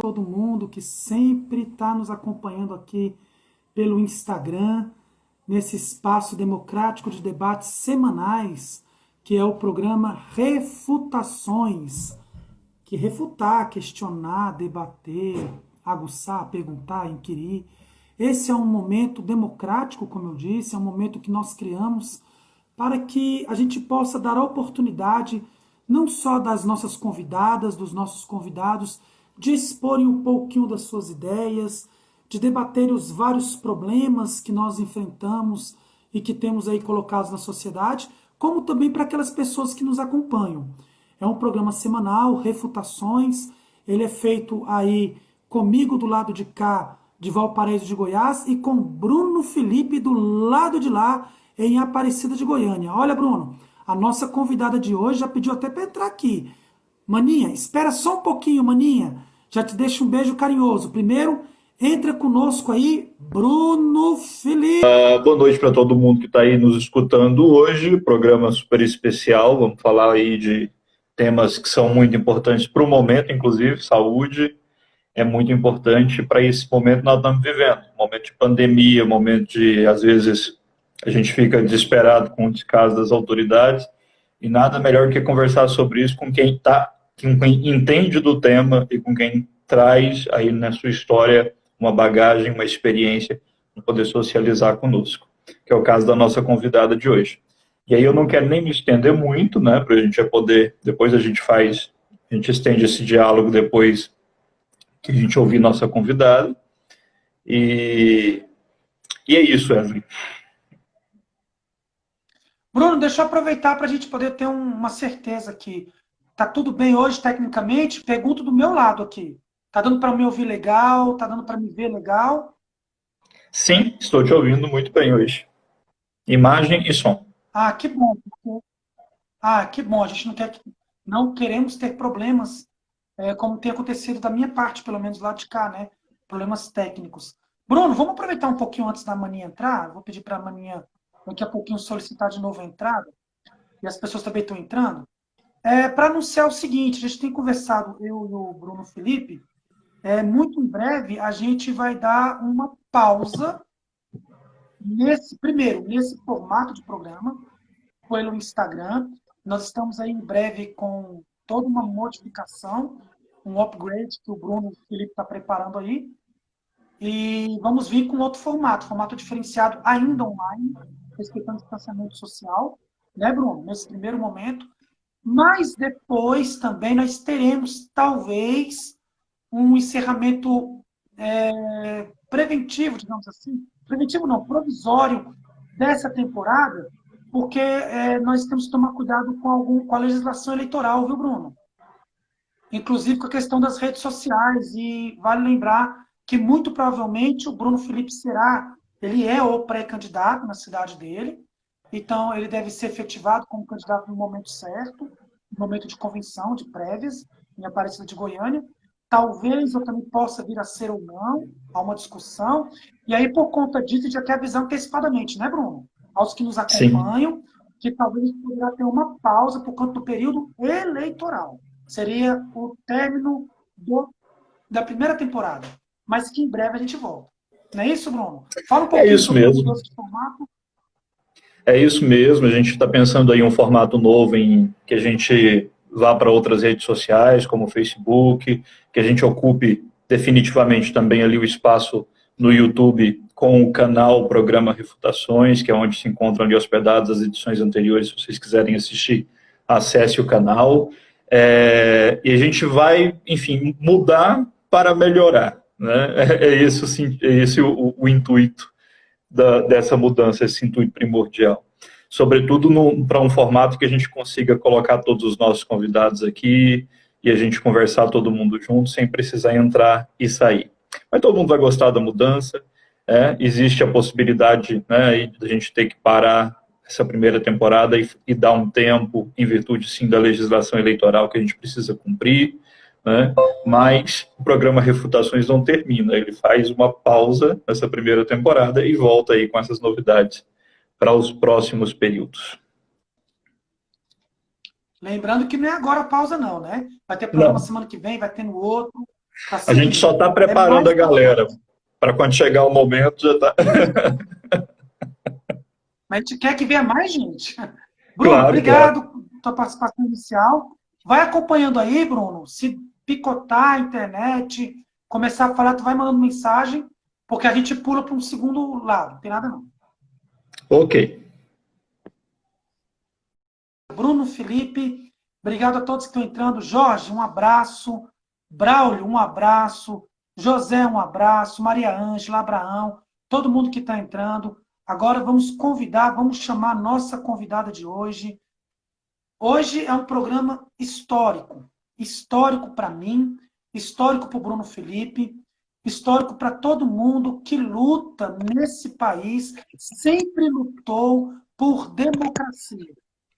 todo mundo que sempre está nos acompanhando aqui pelo Instagram, nesse espaço democrático de debates semanais, que é o programa Refutações, que refutar, questionar, debater, aguçar, perguntar, inquirir. Esse é um momento democrático, como eu disse, é um momento que nós criamos para que a gente possa dar a oportunidade não só das nossas convidadas, dos nossos convidados, de exporem um pouquinho das suas ideias, de debater os vários problemas que nós enfrentamos e que temos aí colocados na sociedade, como também para aquelas pessoas que nos acompanham. É um programa semanal, Refutações, ele é feito aí comigo do lado de cá, de Valparaíso de Goiás, e com Bruno Felipe do lado de lá, em Aparecida de Goiânia. Olha, Bruno, a nossa convidada de hoje já pediu até para entrar aqui. Maninha, espera só um pouquinho, Maninha. Já te deixo um beijo carinhoso. Primeiro, entra conosco aí, Bruno Felipe. Boa noite para todo mundo que está aí nos escutando hoje. Programa super especial. Vamos falar aí de temas que são muito importantes para o momento, inclusive saúde é muito importante para esse momento que nós estamos vivendo. Momento de pandemia, momento de, às vezes, a gente fica desesperado com o descaso das autoridades e nada melhor que conversar sobre isso com quem entende do tema e com quem traz aí na sua história uma bagagem, uma experiência para poder socializar conosco, que é o caso da nossa convidada de hoje. E aí eu não quero nem me estender muito, né, para a gente já poder, depois a gente estende esse diálogo depois que a gente ouvir nossa convidada. E é isso, Wesley. Bruno, deixa eu aproveitar para a gente poder ter uma certeza aqui. Tá tudo bem hoje, tecnicamente? Pergunto do meu lado aqui. Tá dando para me ouvir legal? Tá dando para me ver legal? Sim, estou te ouvindo muito bem hoje. Imagem e som. Ah, que bom. Ah, que bom. A gente não queremos ter problemas, como tem acontecido da minha parte, pelo menos lá de cá, né? Problemas técnicos. Bruno, vamos aproveitar um pouquinho antes da Maninha entrar. Vou pedir para a Maninha daqui a pouquinho solicitar de novo a entrada. E as pessoas também estão entrando. Para anunciar o seguinte, a gente tem conversado, eu e o Bruno Felipe, muito em breve a gente vai dar uma pausa nesse formato de programa, pelo Instagram. Nós estamos aí em breve com toda uma modificação, um upgrade que o Bruno Felipe está preparando aí. E vamos vir com outro formato diferenciado ainda online, respeitando o distanciamento social, né, Bruno? Nesse primeiro momento. Mas depois também nós teremos, talvez, um encerramento preventivo, digamos assim. Preventivo não, provisório dessa temporada, porque nós temos que tomar cuidado com a legislação eleitoral, viu, Bruno? Inclusive com a questão das redes sociais. E vale lembrar que, muito provavelmente, o Bruno Felipe ele é o pré-candidato na cidade dele, então ele deve ser efetivado como candidato no momento certo, no momento de convenção, de prévias, em Aparecida de Goiânia. Talvez eu também possa vir a ser ou não, há uma discussão. E aí, por conta disso, já quer avisar antecipadamente, né, Bruno? Aos que nos Sim. acompanham, que talvez poderá ter uma pausa por conta do período eleitoral. Seria o término da primeira temporada, mas que em breve a gente volta. Não é isso, Bruno? Fala um É pouquinho isso sobre a mesmo. mudança de formato. É isso mesmo. A gente está pensando aí um formato novo em que a gente vá para outras redes sociais, como o Facebook, que a gente ocupe definitivamente também ali o espaço no YouTube com o canal Programa Refutações, que é onde se encontram ali hospedadas as edições anteriores. Se vocês quiserem assistir, acesse o canal. E a gente vai, enfim, mudar para melhorar, né? É esse o intuito dessa mudança, esse intuito primordial. Sobretudo para um formato que a gente consiga colocar todos os nossos convidados aqui e a gente conversar todo mundo junto, sem precisar entrar e sair. Mas todo mundo vai gostar da mudança. Existe a possibilidade, né, de a gente ter que parar essa primeira temporada e dar um tempo, em virtude, sim, da legislação eleitoral que a gente precisa cumprir, né? Mas o programa Refutações não termina, ele faz uma pausa nessa primeira temporada e volta aí com essas novidades para os próximos períodos. Lembrando que não é agora a pausa, não, né? Vai ter programa Não, semana que vem, vai ter no outro. Tá A gente só seguindo. está É preparando mais a galera para quando chegar o momento já tá. Mas a gente quer que venha mais gente. Bruno, Claro, claro. obrigado pela tua participação inicial. Vai acompanhando aí, Bruno. Se picotar a internet, começar a falar, tu vai mandando mensagem, porque a gente pula para um segundo lado. Não tem nada não. Ok. Bruno, Felipe, obrigado a todos que estão entrando. Jorge, um abraço. Braulio, um abraço. José, um abraço. Maria Ângela, Abraão, todo mundo que está entrando. Agora vamos chamar a nossa convidada de hoje. Hoje é um programa histórico. Histórico para mim, histórico para o Bruno Felipe, histórico para todo mundo que luta nesse país, sempre lutou por democracia.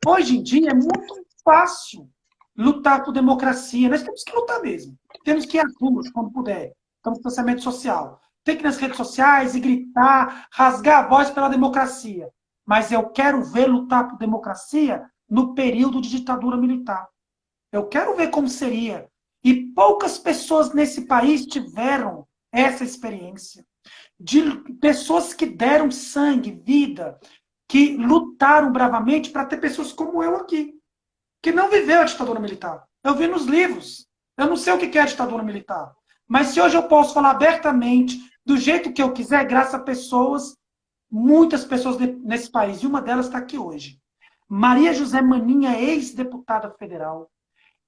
Hoje em dia é muito fácil lutar por democracia. Nós temos que lutar mesmo. Temos que ir às ruas quando puder. Estamos no distanciamento social. Tem que ir nas redes sociais e gritar, rasgar a voz pela democracia. Mas eu quero ver lutar por democracia no período de ditadura militar. Eu quero ver como seria. E poucas pessoas nesse país tiveram essa experiência. De pessoas que deram sangue, vida, que lutaram bravamente para ter pessoas como eu aqui, que não viveu a ditadura militar. Eu vi nos livros. Eu não sei o que é a ditadura militar. Mas se hoje eu posso falar abertamente, do jeito que eu quiser, graças a pessoas, muitas pessoas nesse país, e uma delas está aqui hoje. Maria José Maninha, ex-deputada federal,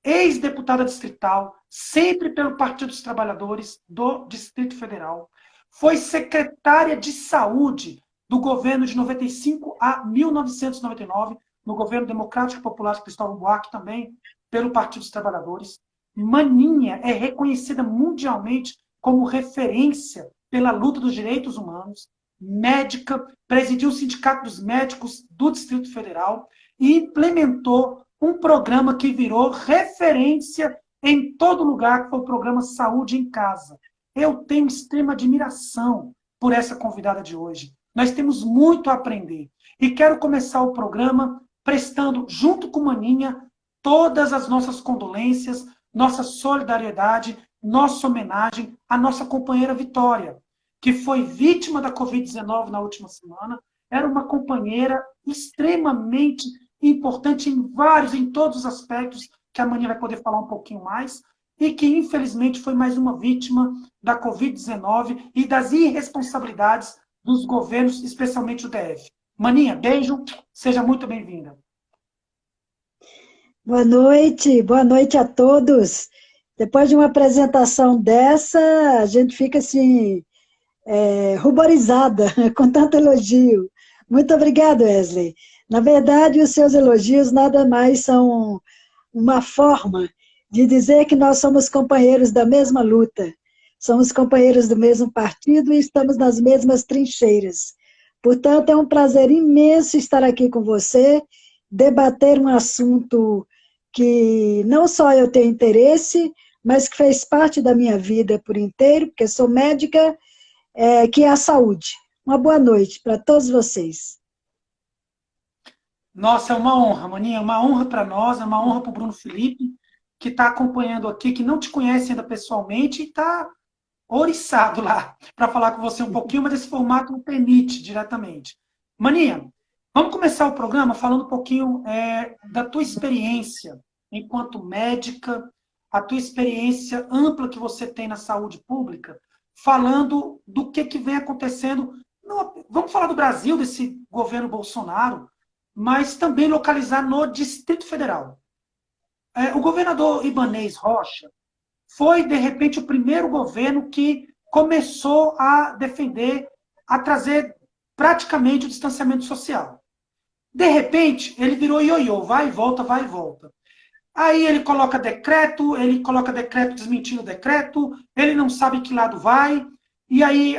ex-deputada distrital, sempre pelo Partido dos Trabalhadores do Distrito Federal. Foi secretária de Saúde do governo de 95 a 1999, no governo democrático popular de Cristóvão Buarque, também pelo Partido dos Trabalhadores. Maninha é reconhecida mundialmente como referência pela luta dos direitos humanos, médica, presidiu o Sindicato dos Médicos do Distrito Federal e implementou um programa que virou referência em todo lugar, que foi o programa Saúde em Casa. Eu tenho extrema admiração por essa convidada de hoje. Nós temos muito a aprender. E quero começar o programa prestando, junto com Maninha, todas as nossas condolências, nossa solidariedade, nossa homenagem à nossa companheira Vitória, que foi vítima da Covid-19 na última semana. Era uma companheira extremamente importante em todos os aspectos, que a Maninha vai poder falar um pouquinho mais, e que, infelizmente, foi mais uma vítima da Covid-19 e das irresponsabilidades dos governos, especialmente o DF. Maninha, beijo, seja muito bem-vinda. Boa noite a todos. Depois de uma apresentação dessa, a gente fica assim, ruborizada com tanto elogio. Muito obrigada, Wesley. Na verdade, os seus elogios nada mais são uma forma de dizer que nós somos companheiros da mesma luta, somos companheiros do mesmo partido e estamos nas mesmas trincheiras. Portanto, é um prazer imenso estar aqui com você, debater um assunto que não só eu tenho interesse, mas que fez parte da minha vida por inteiro, porque sou médica, que é a saúde. Uma boa noite para todos vocês. Nossa, é uma honra, Maninha, é uma honra para nós, é uma honra para o Bruno Felipe, que está acompanhando aqui, que não te conhece ainda pessoalmente e está oriçado lá para falar com você um pouquinho, mas esse formato não permite diretamente. Maninha, vamos começar o programa falando um pouquinho da tua experiência enquanto médica, a tua experiência ampla que você tem na saúde pública, falando do que vem acontecendo. Vamos falar do Brasil, desse governo Bolsonaro, mas também localizar no Distrito Federal. O governador Ibanez Rocha foi, de repente, o primeiro governo que começou a defender, a trazer praticamente o distanciamento social. De repente, ele virou ioiô, vai e volta, vai e volta. Aí ele coloca decreto desmentindo o decreto, ele não sabe que lado vai, e aí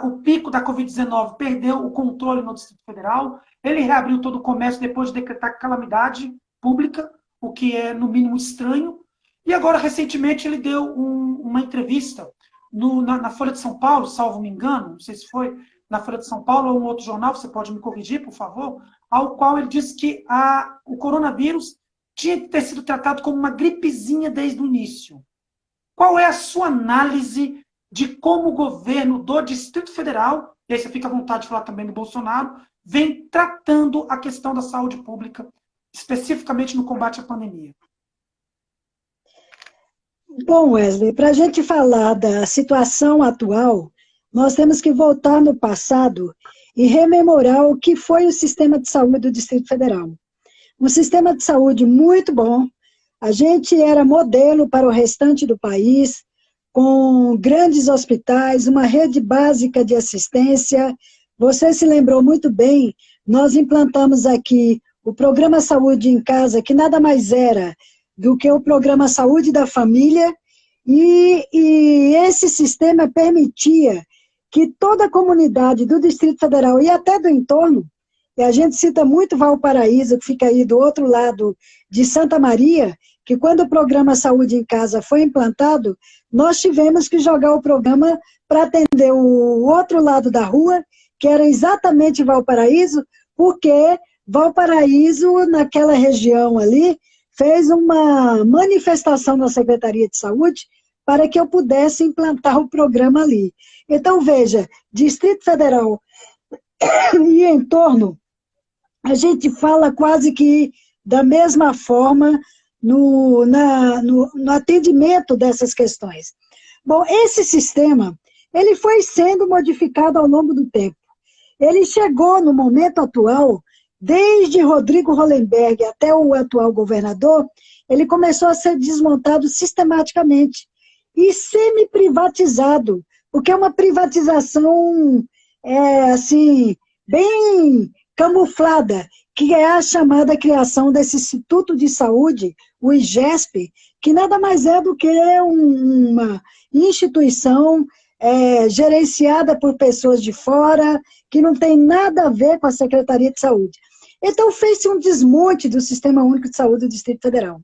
o pico da Covid-19 perdeu o controle no Distrito Federal, ele reabriu todo o comércio depois de decretar calamidade pública, o que é, no mínimo, estranho. E agora, recentemente, ele deu uma entrevista na Folha de São Paulo, salvo me engano, não sei se foi na Folha de São Paulo ou um outro jornal, você pode me corrigir, por favor, ao qual ele disse que o coronavírus tinha que ter sido tratado como uma gripezinha desde o início. qual é a sua análise de como o governo do Distrito Federal, e aí você fica à vontade de falar também do Bolsonaro, vem tratando a questão da saúde pública, especificamente no combate à pandemia? Bom, Wesley, para a gente falar da situação atual, nós temos que voltar no passado e rememorar o que foi o sistema de saúde do Distrito Federal. Um sistema de saúde muito bom, a gente era modelo para o restante do país, com grandes hospitais, uma rede básica de assistência. Você se lembrou muito bem, nós implantamos aqui o Programa Saúde em Casa, que nada mais era do que o Programa Saúde da Família, e esse sistema permitia que toda a comunidade do Distrito Federal e até do entorno, e a gente cita muito Valparaíso, que fica aí do outro lado de Santa Maria, que quando o Programa Saúde em Casa foi implantado, nós tivemos que jogar o programa para atender o outro lado da rua, que era exatamente Valparaíso, porque Valparaíso, naquela região ali, fez uma manifestação na Secretaria de Saúde para que eu pudesse implantar o programa ali. Então, veja, Distrito Federal e entorno, a gente fala quase que da mesma forma no atendimento dessas questões. Bom, esse sistema, ele foi sendo modificado ao longo do tempo. Ele chegou no momento atual, desde Rodrigo Hollenberg até o atual governador, ele começou a ser desmontado sistematicamente e semi-privatizado, porque é uma privatização, assim, bem camuflada, que é a chamada criação desse Instituto de Saúde, o IGESP, que nada mais é do que uma instituição gerenciada por pessoas de fora, que não tem nada a ver com a Secretaria de Saúde. Então, fez-se um desmonte do Sistema Único de Saúde do Distrito Federal.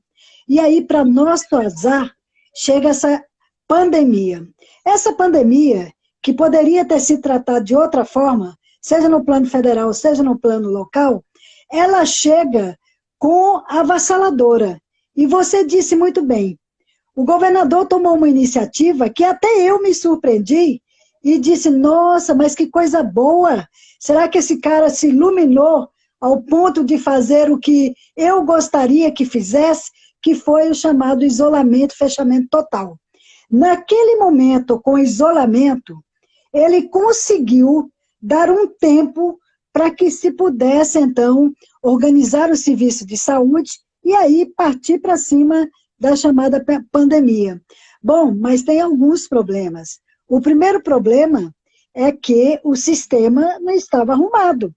E aí, para nosso azar, chega essa pandemia. Essa pandemia, que poderia ter sido tratada de outra forma, seja no plano federal, seja no plano local, ela chega com avassaladora. E você disse muito bem, o governador tomou uma iniciativa que até eu me surpreendi e disse, nossa, mas que coisa boa! Será que esse cara se iluminou ao ponto de fazer o que eu gostaria que fizesse, que foi o chamado isolamento, fechamento total. Naquele momento, com isolamento, ele conseguiu dar um tempo para que se pudesse, então, organizar o serviço de saúde e aí partir para cima da chamada pandemia. Bom, mas tem alguns problemas. O primeiro problema é que o sistema não estava arrumado.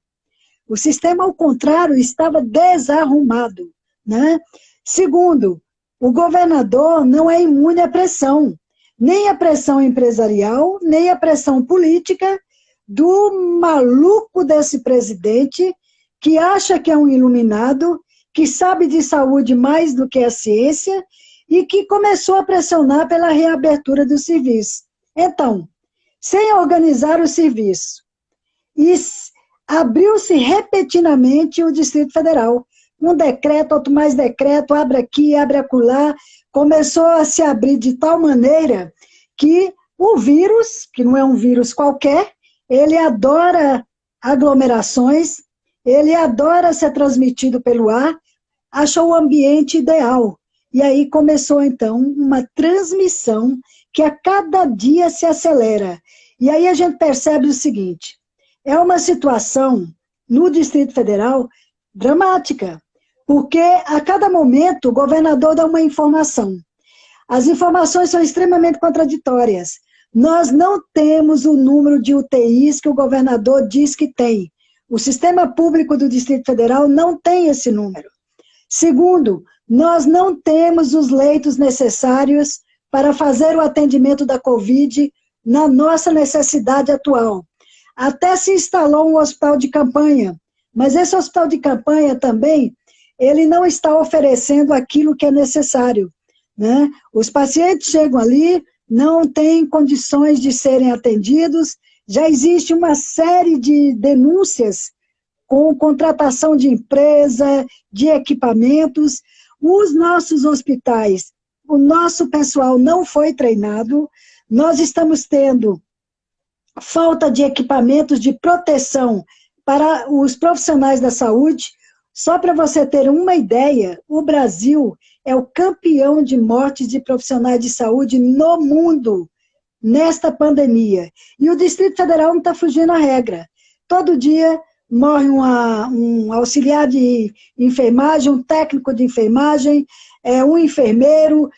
O sistema, ao contrário, estava desarrumado, né? Segundo, o governador não é imune à pressão, nem à pressão empresarial, nem à pressão política do maluco desse presidente que acha que é um iluminado, que sabe de saúde mais do que a ciência e que começou a pressionar pela reabertura do serviço. Então, sem organizar o serviço, e abriu-se repetidamente o Distrito Federal. Um decreto, outro mais decreto, abre aqui, abre acolá, começou a se abrir de tal maneira que o vírus, que não é um vírus qualquer, ele adora aglomerações, ele adora ser transmitido pelo ar, achou o ambiente ideal. E aí começou, então, uma transmissão que a cada dia se acelera. E aí a gente percebe o seguinte, é uma situação no Distrito Federal dramática, porque a cada momento o governador dá uma informação. As informações são extremamente contraditórias. Nós não temos o número de UTIs que o governador diz que tem. O sistema público do Distrito Federal não tem esse número. Segundo, nós não temos os leitos necessários para fazer o atendimento da Covid na nossa necessidade atual. Até se instalou um hospital de campanha, mas esse hospital de campanha também, ele não está oferecendo aquilo que é necessário, né? Os pacientes chegam ali, não têm condições de serem atendidos, já existe uma série de denúncias com contratação de empresa, de equipamentos. Os nossos hospitais, o nosso pessoal não foi treinado, nós estamos tendo falta de equipamentos de proteção para os profissionais da saúde. Só para você ter uma ideia, o Brasil é o campeão de mortes de profissionais de saúde no mundo, nesta pandemia. E o Distrito Federal não está fugindo à regra. Todo dia morre um auxiliar de enfermagem, um técnico de enfermagem, um enfermeiro,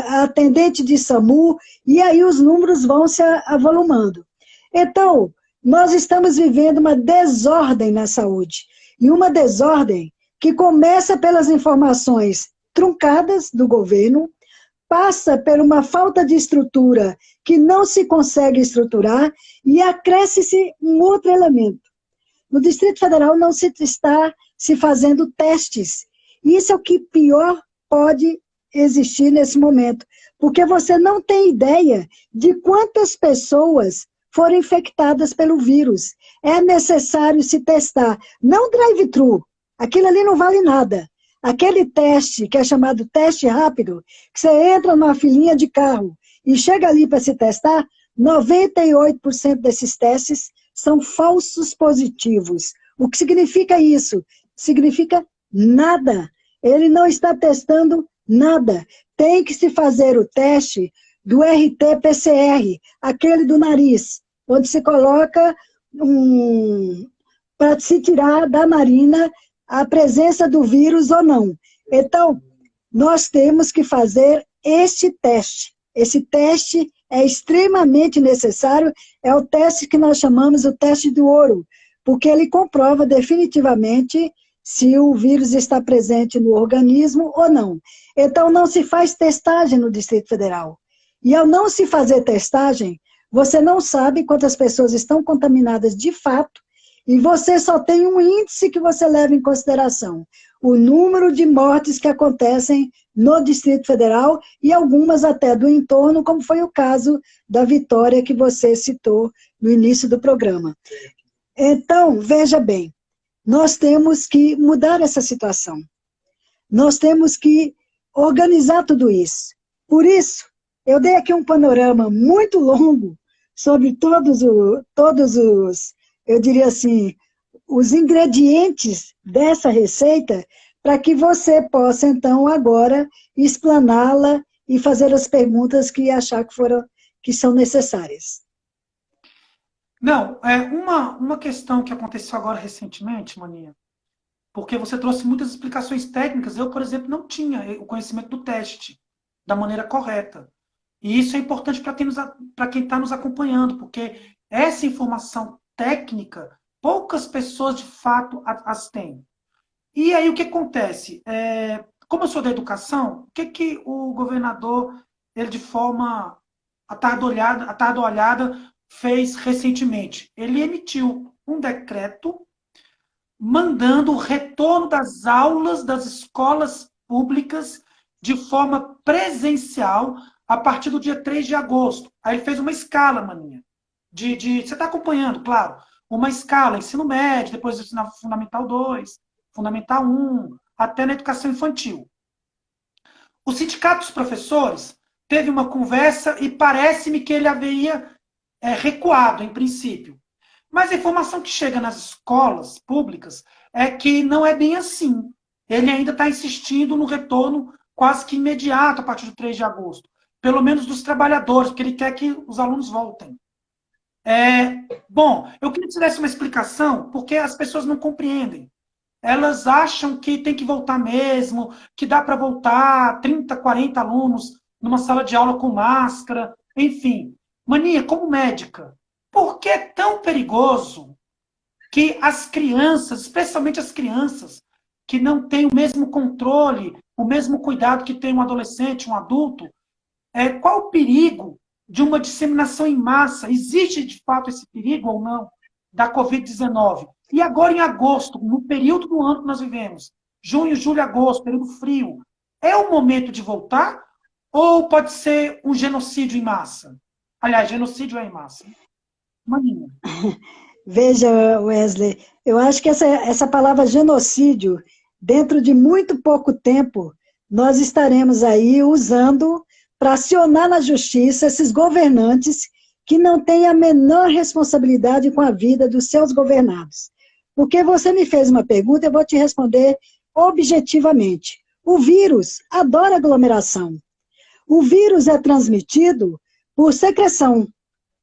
atendente de SAMU, e aí os números vão se avolumando. Então, nós estamos vivendo uma desordem na saúde, e uma desordem que começa pelas informações truncadas do governo, passa por uma falta de estrutura que não se consegue estruturar, e acresce-se um outro elemento. No Distrito Federal não se está se fazendo testes. Isso é o que pior pode existir nesse momento, porque você não tem ideia de quantas pessoas foram infectadas pelo vírus. É necessário se testar. Não drive-thru, aquilo ali não vale nada. Aquele teste, que é chamado teste rápido, que você entra numa filinha de carro e chega ali para se testar, 98% desses testes são falsos positivos. O que significa isso? Significa nada. Ele não está testando nada. Tem que se fazer o teste do RT-PCR, aquele do nariz, onde se coloca para se tirar da narina a presença do vírus ou não. Então, nós temos que fazer este teste. Esse teste é extremamente necessário, é o teste que nós chamamos o teste do ouro, porque ele comprova definitivamente se o vírus está presente no organismo ou não. Então, não se faz testagem no Distrito Federal. E ao não se fazer testagem, você não sabe quantas pessoas estão contaminadas de fato, e você só tem um índice que você leva em consideração, o número de mortes que acontecem no Distrito Federal e algumas até do entorno, como foi o caso da Vitória que você citou no início do programa. Então, veja bem, nós temos que mudar essa situação. Nós temos que organizar tudo isso. Por isso, eu dei aqui um panorama muito longo sobre todos os, eu diria assim, os ingredientes dessa receita, para que você possa, então, agora, explaná-la e fazer as perguntas que achar que são necessárias. Não, uma questão que aconteceu agora recentemente, Maninha, porque você trouxe muitas explicações técnicas, eu, por exemplo, não tinha o conhecimento do teste da maneira correta. E isso é importante para quem está nos acompanhando, porque essa informação técnica, poucas pessoas, de fato, as têm. E aí, o que acontece? Como eu sou da educação, o que o governador, ele de forma atabalhoada, fez recentemente? Ele emitiu um decreto mandando o retorno das aulas das escolas públicas de forma presencial a partir do dia 3 de agosto. Aí ele fez uma escala, Maninha. Você está acompanhando, claro. Uma escala, ensino médio, depois ensino fundamental 2, fundamental 1, até na educação infantil. O sindicato dos professores teve uma conversa e parece-me que ele havia recuado, em princípio. Mas a informação que chega nas escolas públicas é que não é bem assim. Ele ainda está insistindo no retorno quase que imediato a partir do 3 de agosto. Pelo menos dos trabalhadores, porque ele quer que os alunos voltem. Bom, eu queria que você desse uma explicação, porque as pessoas não compreendem. Elas acham que tem que voltar mesmo, que dá para voltar 30, 40 alunos numa sala de aula com máscara, enfim. Maninha, como médica, por que é tão perigoso que as crianças, especialmente as crianças, que não têm o mesmo controle, o mesmo cuidado que tem um adolescente, um adulto, qual o perigo de uma disseminação em massa? Existe, de fato, esse perigo ou não da Covid-19? E agora, em agosto, no período do ano que nós vivemos, junho, julho, agosto, período frio, é o momento de voltar? Ou pode ser um genocídio em massa? Aliás, genocídio é em massa. Maninha. Veja, Wesley, eu acho que essa palavra genocídio, dentro de muito pouco tempo, nós estaremos aí usando para acionar na justiça esses governantes que não têm a menor responsabilidade com a vida dos seus governados. Porque você me fez uma pergunta, eu vou te responder objetivamente. O vírus adora aglomeração. O vírus é transmitido por secreção,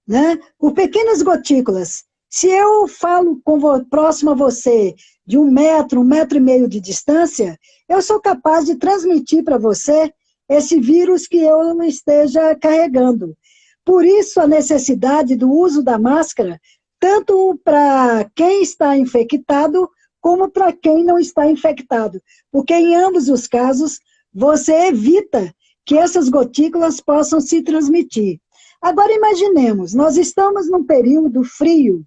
né? Por pequenas gotículas. Se eu falo próximo a você de 1 metro e meio de distância, eu sou capaz de transmitir para você esse vírus que eu esteja carregando. Por isso, a necessidade do uso da máscara, tanto para quem está infectado, como para quem não está infectado. Porque em ambos os casos, você evita que essas gotículas possam se transmitir. Agora, imaginemos, nós estamos num período frio,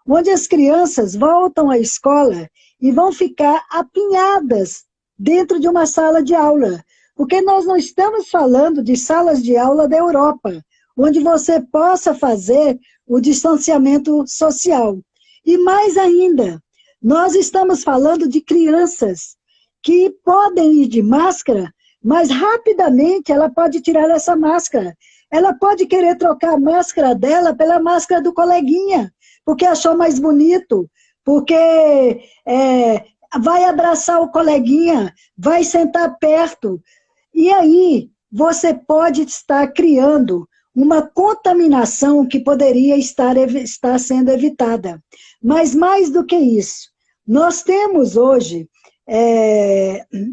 onde as crianças voltam à escola e vão ficar apinhadas dentro de uma sala de aula. Porque nós não estamos falando de salas de aula da Europa, onde você possa fazer o distanciamento social. E mais ainda, nós estamos falando de crianças que podem ir de máscara, mas rapidamente ela pode tirar essa máscara. Ela pode querer trocar a máscara dela pela máscara do coleguinha, porque achou mais bonito, porque vai abraçar o coleguinha, vai sentar perto. E aí você pode estar criando uma contaminação que poderia estar sendo evitada. Mas mais do que isso, nós temos hoje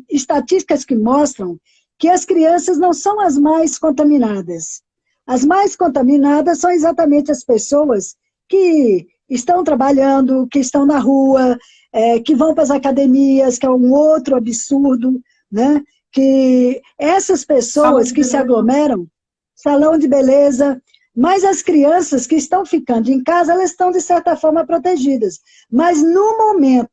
estatísticas que mostram que as crianças não são as mais contaminadas. As mais contaminadas são exatamente as pessoas que estão trabalhando, que estão na rua, que vão para as academias, que é um outro absurdo, né? Que essas pessoas que se aglomeram, salão de beleza, mas as crianças que estão ficando em casa, elas estão, de certa forma, protegidas. Mas no momento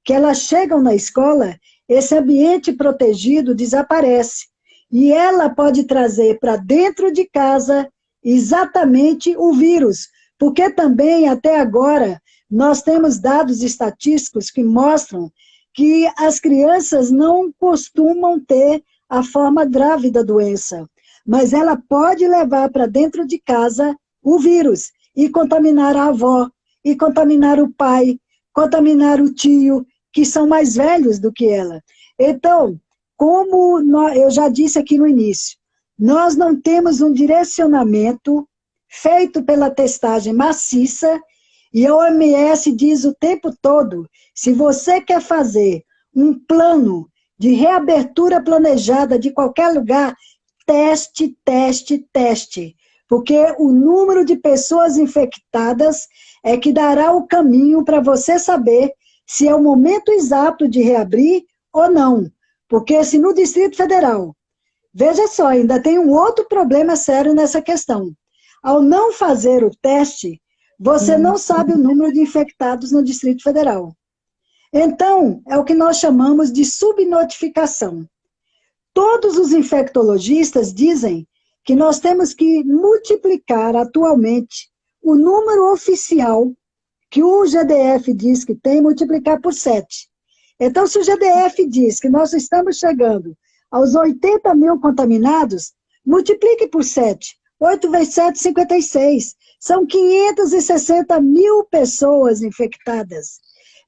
que elas chegam na escola, esse ambiente protegido desaparece. E ela pode trazer para dentro de casa exatamente o vírus. Porque também, até agora, nós temos dados estatísticos que mostram que as crianças não costumam ter a forma grave da doença. Mas ela pode levar para dentro de casa o vírus e contaminar a avó, e contaminar o pai, contaminar o tio, que são mais velhos do que ela. Então, como eu já disse aqui no início, nós não temos um direcionamento feito pela testagem maciça, e a OMS diz o tempo todo, se você quer fazer um plano de reabertura planejada de qualquer lugar, teste, teste, teste. Porque o número de pessoas infectadas é que dará o caminho para você saber se é o momento exato de reabrir ou não. Porque se no Distrito Federal, veja só, ainda tem um outro problema sério nessa questão. Ao não fazer o teste, você não sabe o número de infectados no Distrito Federal. Então, é o que nós chamamos de subnotificação. Todos os infectologistas dizem que nós temos que multiplicar atualmente o número oficial que o GDF diz que tem, multiplicar por 7. Então, se o GDF diz que nós estamos chegando aos 80 mil contaminados, multiplique por 7. 8 vezes 7, 56. São 560 mil pessoas infectadas.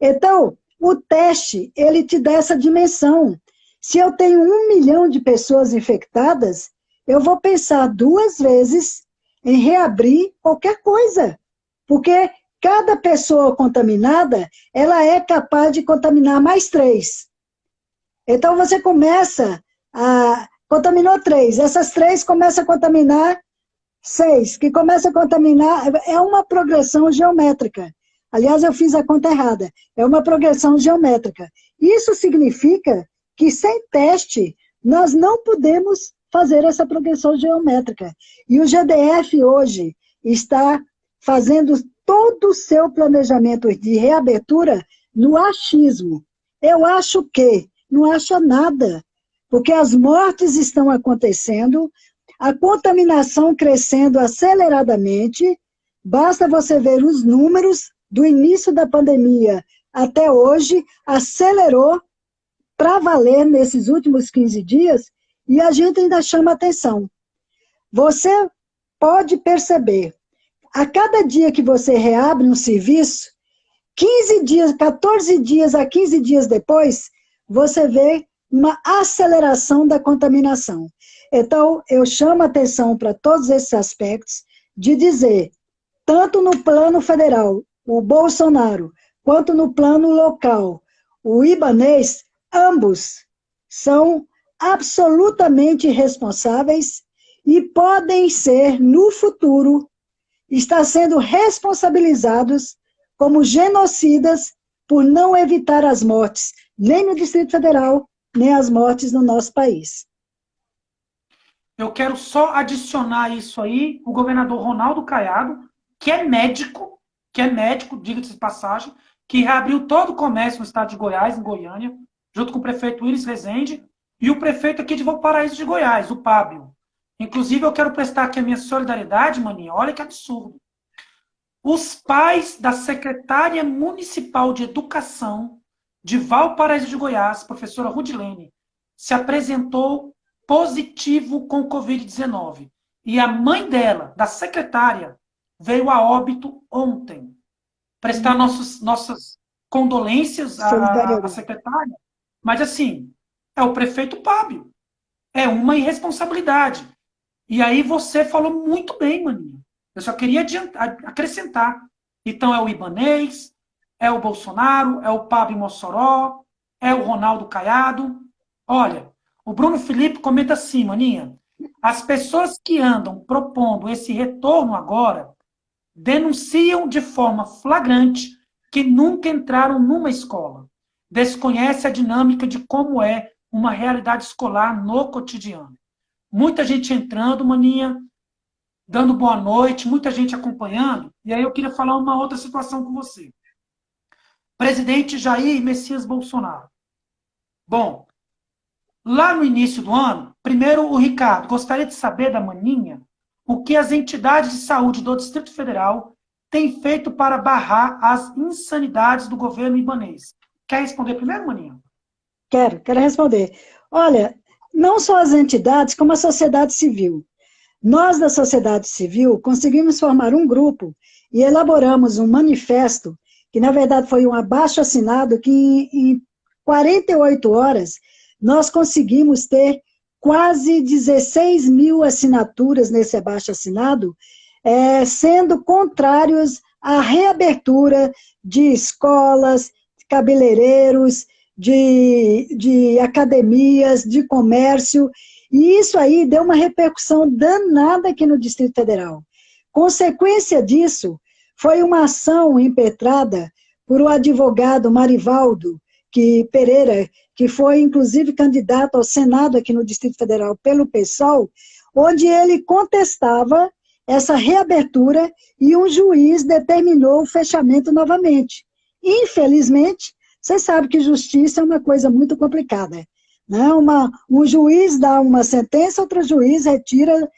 Então, o teste, ele te dá essa dimensão. Se eu tenho 1 milhão de pessoas infectadas, eu vou pensar 2 vezes em reabrir qualquer coisa. Porque cada pessoa contaminada, ela é capaz de contaminar mais 3. Então, você começa contaminou 3. Essas 3 começam a contaminar 6, que começa a contaminar, é uma progressão geométrica. Aliás, eu fiz a conta errada. É uma progressão geométrica. Isso significa que sem teste, nós não podemos fazer essa progressão geométrica. E o GDF hoje está fazendo todo o seu planejamento de reabertura no achismo. Eu acho que não acho nada, porque as mortes estão acontecendo, a contaminação crescendo aceleradamente, basta você ver os números do início da pandemia até hoje, acelerou para valer nesses últimos 15 dias, e a gente ainda chama atenção. Você pode perceber, a cada dia que você reabre um serviço, 15 dias, 14 dias a 15 dias depois, você vê uma aceleração da contaminação. Então, eu chamo atenção para todos esses aspectos de dizer, tanto no plano federal, o Bolsonaro, quanto no plano local, o Ibanez, ambos são absolutamente responsáveis e podem ser, no futuro, estar sendo responsabilizados como genocidas por não evitar as mortes, nem no Distrito Federal, nem as mortes no nosso país. Eu quero só adicionar isso aí, o governador Ronaldo Caiado, que é médico, diga-se de passagem, que reabriu todo o comércio no estado de Goiás, em Goiânia, junto com o prefeito Iris Rezende, e o prefeito aqui de Valparaíso de Goiás, o Pábio. Inclusive, eu quero prestar aqui a minha solidariedade, maninha, olha que absurdo. Os pais da secretária municipal de educação de Valparaíso de Goiás, professora Rudilene, se apresentou positivo com Covid-19. E a mãe dela, da secretária, veio a óbito ontem. Prestar nossas condolências à secretária. Mas, assim, é o prefeito Pábio. É uma irresponsabilidade. E aí você falou muito bem, maninha. Eu só queria acrescentar. Então, é o Ibanez, é o Bolsonaro, é o Pablo Mossoró, é o Ronaldo Caiado. Olha, o Bruno Felipe comenta assim, maninha, as pessoas que andam propondo esse retorno agora denunciam de forma flagrante que nunca entraram numa escola. Desconhece a dinâmica de como é uma realidade escolar no cotidiano. Muita gente entrando, maninha, dando boa noite, muita gente acompanhando, e aí eu queria falar uma outra situação com você. Presidente Jair Messias Bolsonaro. Bom, lá no início do ano, primeiro o Ricardo, gostaria de saber da maninha o que as entidades de saúde do Distrito Federal têm feito para barrar as insanidades do governo ibanês. Quer responder primeiro, maninha? Quero responder. Olha, não só as entidades, como a sociedade civil. Nós, da sociedade civil, conseguimos formar um grupo e elaboramos um manifesto, que na verdade foi um abaixo-assinado, que em 48 horas nós conseguimos ter quase 16 mil assinaturas nesse abaixo-assinado, sendo contrários à reabertura de escolas, de cabeleireiros, de academias, de comércio, e isso aí deu uma repercussão danada aqui no Distrito Federal. Consequência disso foi uma ação impetrada por o advogado Marivaldo Pereira, que foi inclusive candidato ao Senado aqui no Distrito Federal pelo PSOL, onde ele contestava essa reabertura e um juiz determinou o fechamento novamente. Infelizmente, você sabe que justiça é uma coisa muito complicada. Né? Um juiz dá uma sentença, outro juiz retira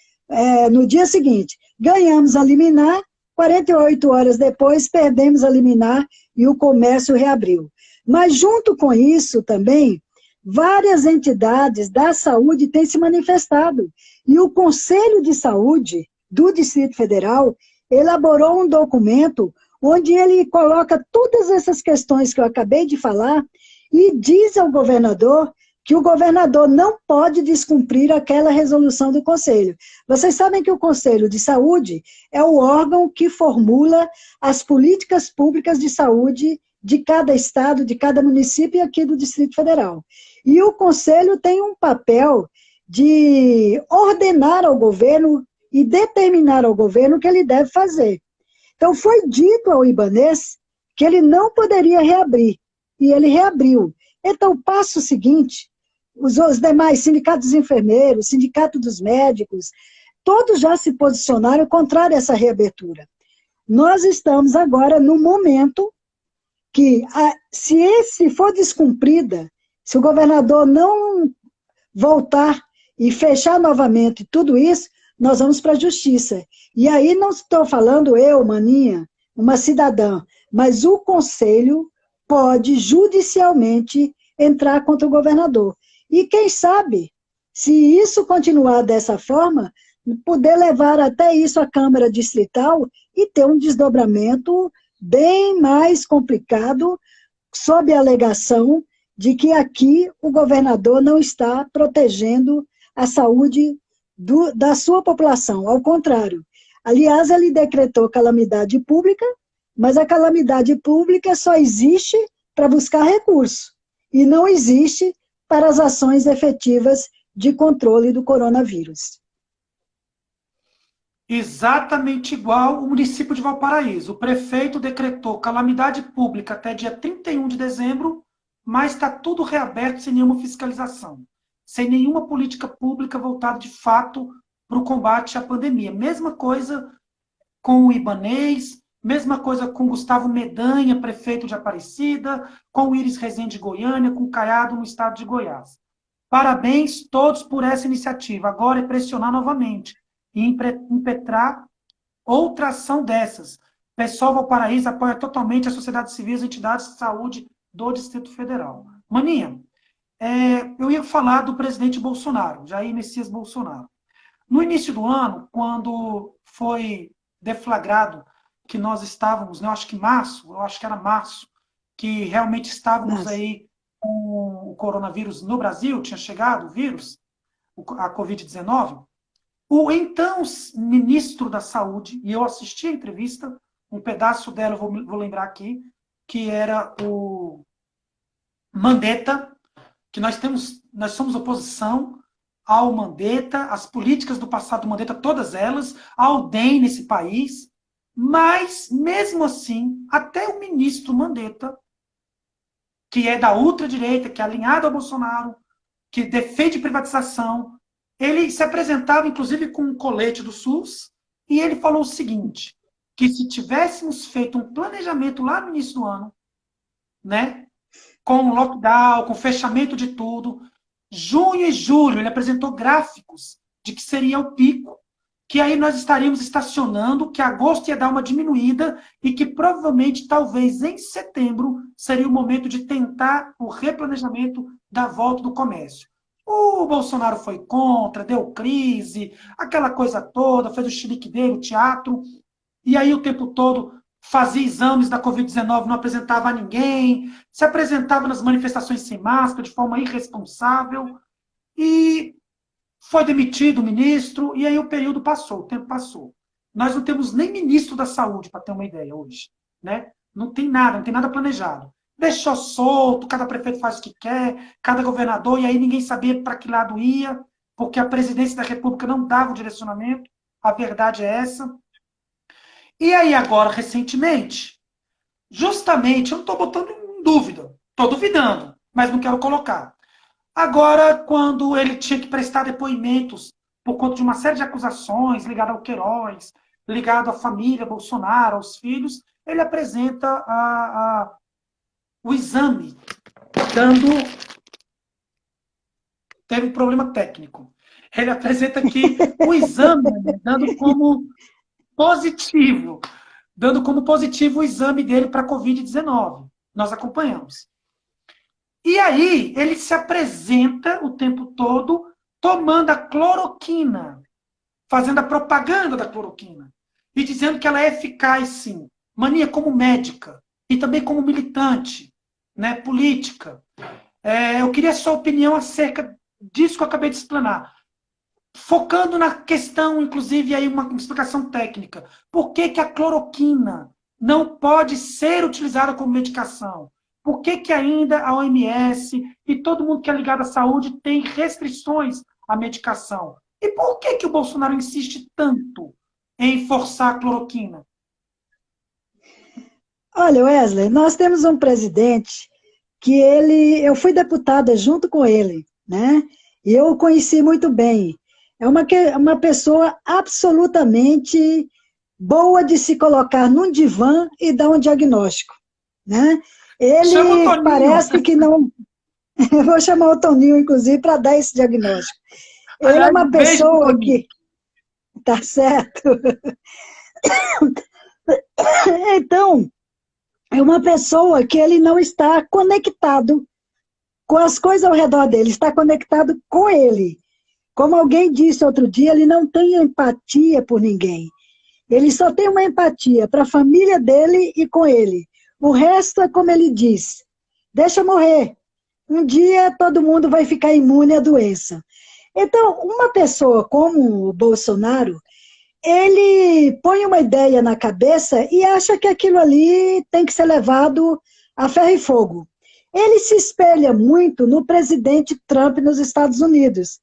no dia seguinte. Ganhamos a liminar, 48 horas depois perdemos a liminar e o comércio reabriu. Mas junto com isso também, várias entidades da saúde têm se manifestado. E o Conselho de Saúde do Distrito Federal elaborou um documento onde ele coloca todas essas questões que eu acabei de falar e diz ao governador que o governador não pode descumprir aquela resolução do Conselho. Vocês sabem que o Conselho de Saúde é o órgão que formula as políticas públicas de saúde de cada estado, de cada município e aqui do Distrito Federal. E o Conselho tem um papel de ordenar ao governo e determinar ao governo o que ele deve fazer. Então, foi dito ao Ibanez que ele não poderia reabrir, e ele reabriu. Então, o passo seguinte, os demais sindicatos dos enfermeiros, sindicato dos médicos, todos já se posicionaram contrário a essa reabertura. Nós estamos agora no momento que, se for descumprida, se o governador não voltar e fechar novamente tudo isso, nós vamos para a justiça. E aí não estou falando eu, maninha, uma cidadã, mas o Conselho pode judicialmente entrar contra o governador. E quem sabe, se isso continuar dessa forma, poder levar até isso à Câmara Distrital e ter um desdobramento bem mais complicado, sob a alegação de que aqui o governador não está protegendo a saúde da sua população, ao contrário. Aliás, ele decretou calamidade pública, mas a calamidade pública só existe para buscar recursos, e não existe para as ações efetivas de controle do coronavírus. Exatamente igual o município de Valparaíso. O prefeito decretou calamidade pública até dia 31 de dezembro, mas está tudo reaberto sem nenhuma fiscalização, sem nenhuma política pública voltada de fato para o combate à pandemia. Mesma coisa com o Ibanez, mesma coisa com Gustavo Medanha, prefeito de Aparecida, com o Iris Rezende de Goiânia, com o Caiado no estado de Goiás. Parabéns todos por essa iniciativa. Agora é pressionar novamente e impetrar outra ação dessas. O pessoal Valparaíso apoia totalmente a sociedade civil e as entidades de saúde do Distrito Federal. Maninha, eu ia falar do presidente Bolsonaro, Jair Messias Bolsonaro. No início do ano, quando foi deflagrado que nós estávamos, né, eu acho que era março, que realmente estávamos aí com o coronavírus no Brasil, tinha chegado o vírus, a Covid-19, o então ministro da Saúde, e eu assisti a entrevista, um pedaço dela eu vou lembrar aqui, que era o Mandetta, que nós somos oposição ao Mandetta, as políticas do passado do Mandetta, todas elas, ao DEM nesse país, mas, mesmo assim, até o ministro Mandetta, que é da ultradireita, que é alinhado ao Bolsonaro, que defende privatização, ele se apresentava, inclusive, com um colete do SUS, e ele falou o seguinte, que se tivéssemos feito um planejamento lá no início do ano, né, com lockdown, com fechamento de tudo, junho e julho, ele apresentou gráficos de que seria o pico, que aí nós estaríamos estacionando, que agosto ia dar uma diminuída e que provavelmente, talvez em setembro, seria o momento de tentar o replanejamento da volta do comércio. O Bolsonaro foi contra, deu crise, aquela coisa toda, fez o chilique dele, o teatro, e aí o tempo todo fazia exames da Covid-19, não apresentava a ninguém, se apresentava nas manifestações sem máscara, de forma irresponsável, e foi demitido o ministro, e aí o período passou, o tempo passou. Nós não temos nem ministro da Saúde, para ter uma ideia, hoje. Né? Não tem nada planejado. Deixou solto, cada prefeito faz o que quer, cada governador, e aí ninguém sabia para que lado ia, porque a presidência da República não dava o direcionamento, a verdade é essa. E aí agora, recentemente, justamente, eu não estou botando em dúvida, estou duvidando, mas não quero colocar. Agora, quando ele tinha que prestar depoimentos por conta de uma série de acusações ligadas ao Queiroz, ligado à família Bolsonaro, aos filhos, ele apresenta o exame, teve um problema técnico. Ele apresenta aqui o exame, dando como positivo o exame dele para a Covid-19. Nós acompanhamos. E aí, ele se apresenta o tempo todo tomando a cloroquina, fazendo a propaganda da cloroquina, e dizendo que ela é eficaz, sim. Mania, como médica, e também como militante, né, política. Eu queria a sua opinião acerca disso que eu acabei de explanar. Focando na questão, inclusive, aí uma explicação técnica. Por que a cloroquina não pode ser utilizada como medicação? Por que ainda a OMS e todo mundo que é ligado à saúde tem restrições à medicação? E por que o Bolsonaro insiste tanto em forçar a cloroquina? Olha, Wesley, nós temos um presidente que eu fui deputada junto com ele, né? E eu o conheci muito bem. É uma pessoa absolutamente boa de se colocar num divã e dar um diagnóstico, né? Ele parece que não... Eu vou chamar o Toninho, inclusive, para dar esse diagnóstico. Ele é uma pessoa que... Tá certo. Então, é uma pessoa que ele não está conectado com as coisas ao redor dele, está conectado com ele. Como alguém disse outro dia, ele não tem empatia por ninguém. Ele só tem uma empatia para a família dele e com ele. O resto é como ele diz, deixa morrer. Um dia todo mundo vai ficar imune à doença. Então, uma pessoa como o Bolsonaro, ele põe uma ideia na cabeça e acha que aquilo ali tem que ser levado a ferro e fogo. Ele se espelha muito no presidente Trump nos Estados Unidos,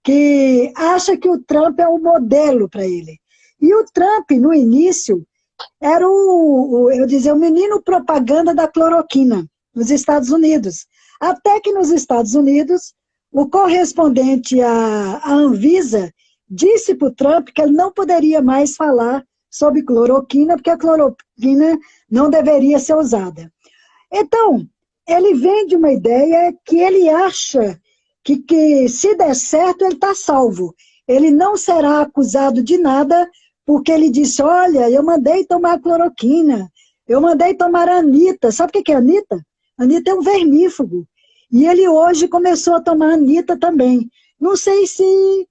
que acha que o Trump é o modelo para ele. E o Trump, no início, era o menino propaganda da cloroquina nos Estados Unidos. Até que nos Estados Unidos, o correspondente à Anvisa disse para o Trump que ele não poderia mais falar sobre cloroquina, porque a cloroquina não deveria ser usada. Então, ele vende uma ideia que ele acha que se der certo, ele está salvo. Ele não será acusado de nada, porque ele disse, olha, eu mandei tomar cloroquina, eu mandei tomar a Anitta. Sabe o que é a Anitta? A Anitta é um vermífugo. E ele hoje começou a tomar a Anitta também. Não sei se,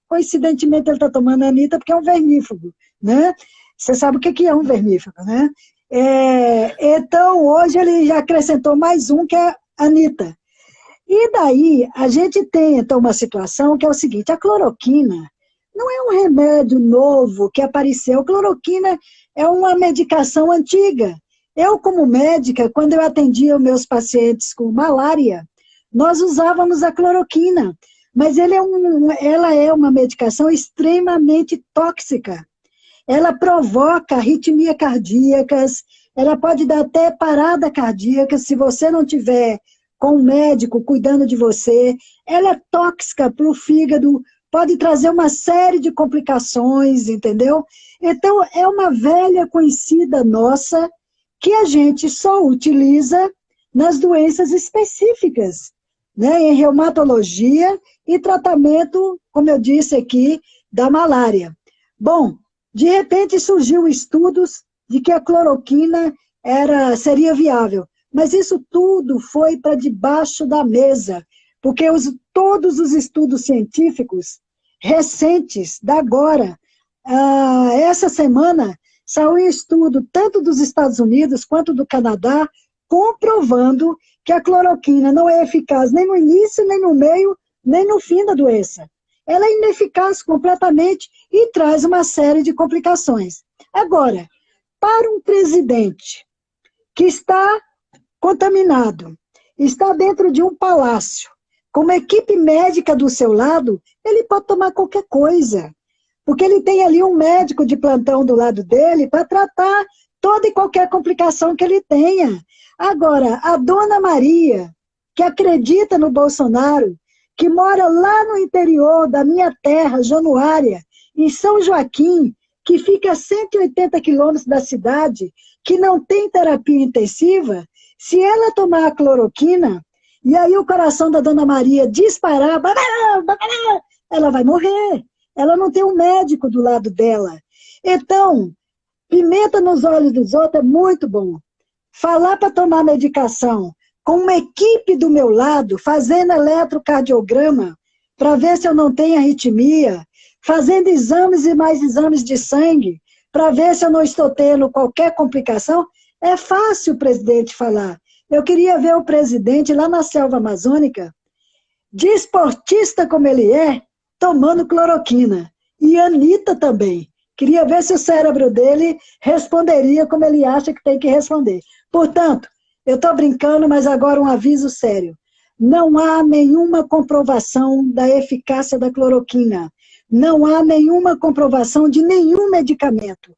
coincidentemente, ele está tomando a Anitta porque é um vermífugo, né? Você sabe o que é um vermífugo, né? Então, hoje ele já acrescentou mais um, que é a Anitta. E daí, a gente tem, então, uma situação que é o seguinte, a cloroquina não é um remédio novo que apareceu. A cloroquina é uma medicação antiga. Eu, como médica, quando eu atendia os meus pacientes com malária, nós usávamos a cloroquina, mas ela é uma medicação extremamente tóxica. Ela provoca arritmia cardíacas, ela pode dar até parada cardíaca se você não tiver com um médico cuidando de você. Ela é tóxica para o fígado, pode trazer uma série de complicações, entendeu? Então, é uma velha conhecida nossa que a gente só utiliza nas doenças específicas, né? Em reumatologia e tratamento, como eu disse aqui, da malária. Bom, de repente surgiu estudos de que a cloroquina seria viável, mas isso tudo foi para debaixo da mesa, porque todos os estudos científicos recentes, da agora, essa semana, saiu um estudo tanto dos Estados Unidos quanto do Canadá, comprovando que a cloroquina não é eficaz nem no início, nem no meio, nem no fim da doença. Ela é ineficaz completamente e traz uma série de complicações. Agora, para um presidente que está contaminado, está dentro de um palácio, com uma equipe médica do seu lado, ele pode tomar qualquer coisa, porque ele tem ali um médico de plantão do lado dele para tratar toda e qualquer complicação que ele tenha. Agora, a dona Maria, que acredita no Bolsonaro, que mora lá no interior da minha terra, Januária, em São Joaquim, que fica a 180 quilômetros da cidade, que não tem terapia intensiva, se ela tomar a cloroquina, e aí o coração da dona Maria disparar, ela vai morrer. Ela não tem um médico do lado dela. Então, pimenta nos olhos dos outros é muito bom. Falar para tomar medicação com uma equipe do meu lado, fazendo eletrocardiograma, para ver se eu não tenho arritmia, fazendo exames e mais exames de sangue, para ver se eu não estou tendo qualquer complicação, é fácil o presidente falar. Eu queria ver o presidente lá na selva amazônica, desportista como ele é, tomando cloroquina. E a Anitta também. Queria ver se o cérebro dele responderia como ele acha que tem que responder. Portanto, eu estou brincando, mas agora um aviso sério. Não há nenhuma comprovação da eficácia da cloroquina. Não há nenhuma comprovação de nenhum medicamento.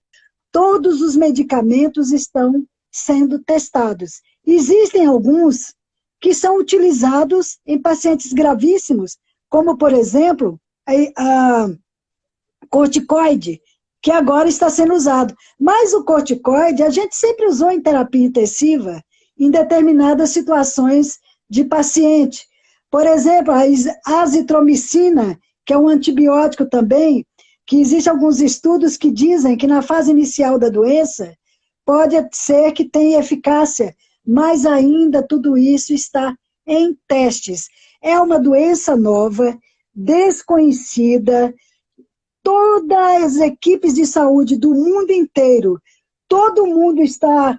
Todos os medicamentos estão sendo testados. Existem alguns que são utilizados em pacientes gravíssimos, como, por exemplo, a corticoide, que agora está sendo usado. Mas o corticoide a gente sempre usou em terapia intensiva em determinadas situações de paciente. Por exemplo, a azitromicina, que é um antibiótico também, que existem alguns estudos que dizem que na fase inicial da doença pode ser que tenha eficácia, mas ainda tudo isso está em testes. É uma doença nova, desconhecida. Todas as equipes de saúde do mundo inteiro, todo mundo está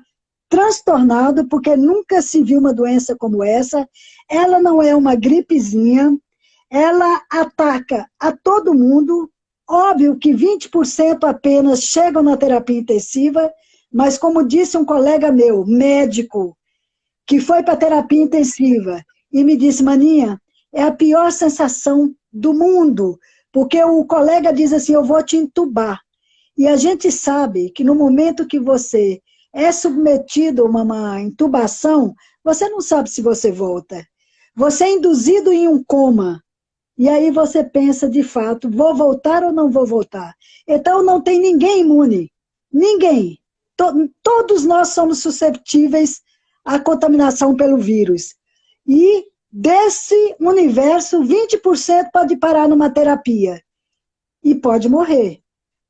transtornado, porque nunca se viu uma doença como essa. Ela não é uma gripezinha, ela ataca a todo mundo. Óbvio que 20% apenas chegam na terapia intensiva, mas como disse um colega meu, médico, que foi para a terapia intensiva, e me disse, Maninha, é a pior sensação do mundo, porque o colega diz assim, eu vou te entubar. E a gente sabe que no momento que você é submetido a uma intubação, você não sabe se você volta. Você é induzido em um coma, e aí você pensa, de fato, vou voltar ou não vou voltar? Então não tem ninguém imune, ninguém. Todos nós somos susceptíveis à contaminação pelo vírus. E desse universo, 20% pode parar numa terapia e pode morrer.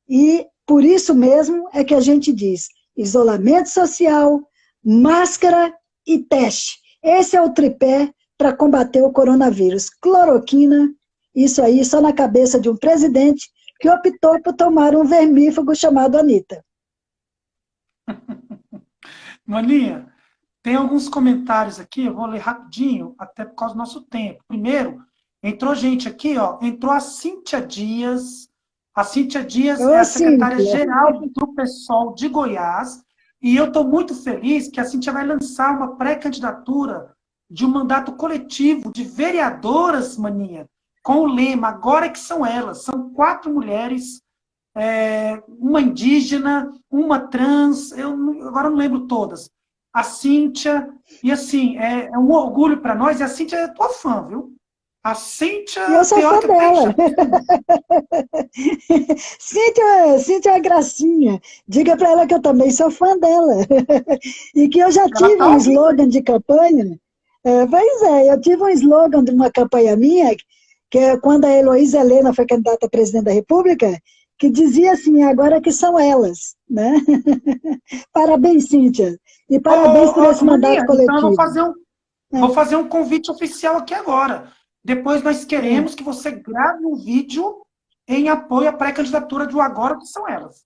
E por isso mesmo é que a gente diz isolamento social, máscara e teste. Esse é o tripé para combater o coronavírus. Cloroquina, isso aí só na cabeça de um presidente que optou por tomar um vermífugo chamado Anitta. Maninha, tem alguns comentários aqui, eu vou ler rapidinho, até por causa do nosso tempo. Primeiro, entrou gente aqui, ó, entrou a Cíntia Dias. A Cíntia Dias é a secretária-geral do PSOL de Goiás, e eu estou muito feliz que a Cíntia vai lançar uma pré-candidatura de um mandato coletivo de vereadoras, Maninha, com o lema Agora que são elas. São 4 mulheres, uma indígena, uma trans, agora não lembro todas. A Cíntia, e assim, é um orgulho para nós, e a Cíntia é tua fã, viu? A Cíntia... Eu sou fã dela. Cíntia é uma gracinha. Diga para ela que eu também sou fã dela. E que eu já tive um slogan de campanha. Pois é, eu tive um slogan de uma campanha minha, que é quando a Heloísa Helena foi candidata a presidente da República, que dizia assim, agora que são elas, né? Parabéns, Cíntia. E parabéns por esse mandato coletivo. Então eu vou fazer um convite oficial aqui agora. Depois nós queremos que você grave um vídeo em apoio à pré-candidatura do Agora que são elas.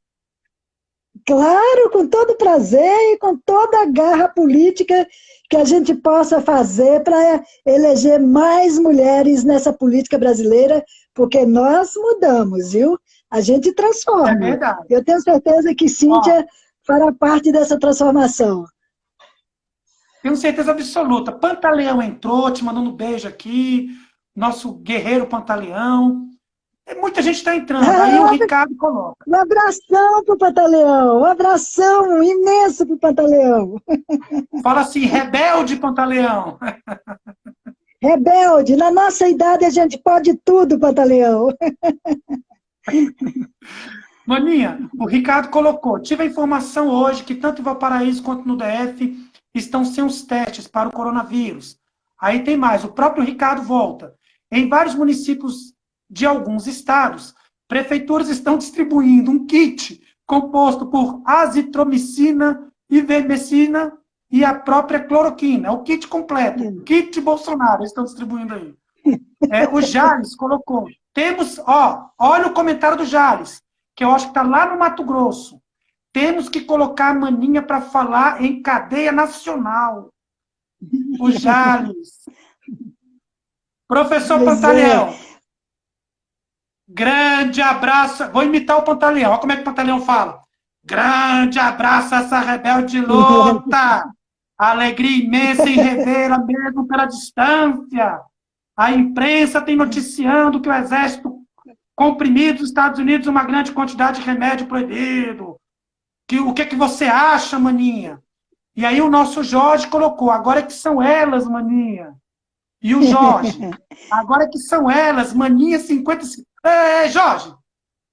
Claro, com todo prazer e com toda a garra política que a gente possa fazer para eleger mais mulheres nessa política brasileira, porque nós mudamos, viu? A gente transforma. É verdade. Eu tenho certeza que Cíntia fará parte dessa transformação. Tenho certeza absoluta. Pantaleão entrou, te mandando um beijo aqui. Nosso guerreiro Pantaleão. Muita gente está entrando. Aí o Ricardo coloca. Um abração para o Pantaleão. Um abração imenso para o Pantaleão. Fala assim, rebelde Pantaleão. Rebelde. Na nossa idade a gente pode tudo, Pantaleão. Maninha, o Ricardo colocou. Tive a informação hoje que tanto em Valparaíso quanto no DF estão sem os testes para o coronavírus. Aí tem mais. O próprio Ricardo volta. Em vários municípios de alguns estados, prefeituras estão distribuindo um kit composto por azitromicina, ivermectina e a própria cloroquina. É o kit completo. Kit Bolsonaro, eles estão distribuindo aí. O Jales colocou. Temos, olha o comentário do Jales, que eu acho que está lá no Mato Grosso. Temos que colocar a Maninha para falar em cadeia nacional. O Jales. Professor Pantaleão. Grande abraço. Vou imitar o Pantaleão. Olha como é que o Pantaleão fala. Grande abraço a essa rebelde luta. Alegria imensa em revê-la mesmo pela distância. A imprensa tem noticiando que o Exército comprimiu dos Estados Unidos uma grande quantidade de remédio proibido. O que você acha, Maninha? E aí o nosso Jorge colocou, agora que são elas, Maninha. E o Jorge, agora que são elas, Maninha 55. Jorge,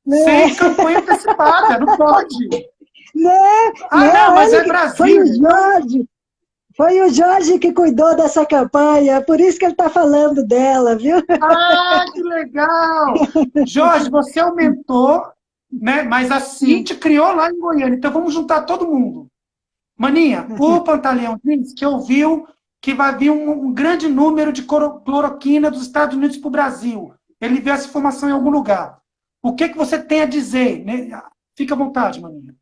sem campanha antecipada, não pode. Não, mas é Brasil. Foi o Jorge que cuidou dessa campanha, por isso que ele está falando dela, viu? Ah, que legal! Jorge, você aumentou, né? Mas a Cíntia criou lá em Goiânia, então vamos juntar todo mundo. Maninha, o Pantaleão disse que ouviu que vai vir um grande número de cloroquina dos Estados Unidos para o Brasil. Ele viu essa informação em algum lugar. O que você tem a dizer? Né? Fica à vontade, Maninha.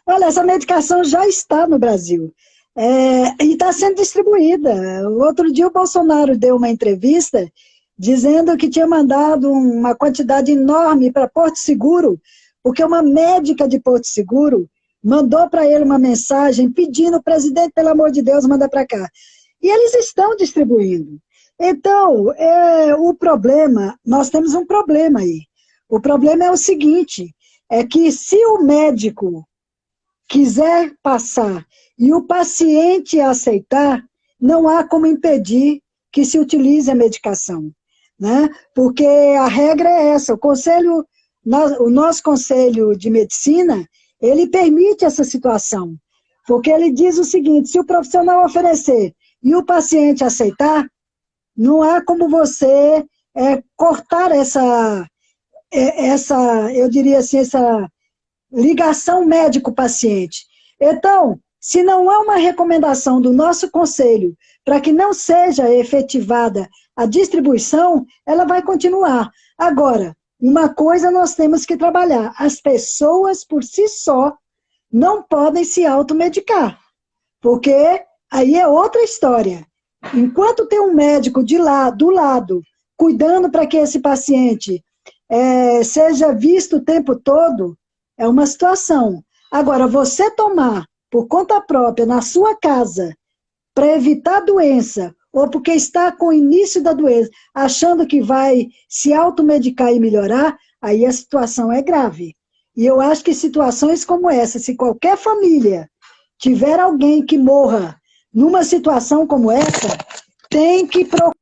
Olha, essa medicação já está no Brasil. E está sendo distribuída. O outro dia o Bolsonaro deu uma entrevista dizendo que tinha mandado uma quantidade enorme para Porto Seguro, porque uma médica de Porto Seguro mandou para ele uma mensagem pedindo, presidente, pelo amor de Deus, manda para cá. E eles estão distribuindo. Então, o problema, nós temos um problema aí. O problema é o seguinte, é que se o médico quiser passar e o paciente aceitar, não há como impedir que se utilize a medicação, né? Porque a regra é essa, o nosso Conselho de Medicina, ele permite essa situação, porque ele diz o seguinte, se o profissional oferecer e o paciente aceitar, não há como você cortar eu diria assim, essa ligação médico-paciente. Então, se não há uma recomendação do nosso conselho para que não seja efetivada a distribuição, ela vai continuar. Agora, uma coisa nós temos que trabalhar, as pessoas por si só não podem se automedicar, porque aí é outra história. Enquanto tem um médico do lado, cuidando para que esse paciente seja visto o tempo todo, é uma situação. Agora, você tomar por conta própria, na sua casa, para evitar a doença, ou porque está com o início da doença, achando que vai se automedicar e melhorar, aí a situação é grave. E eu acho que situações como essa, se qualquer família tiver alguém que morra numa situação como essa, tem que procurar.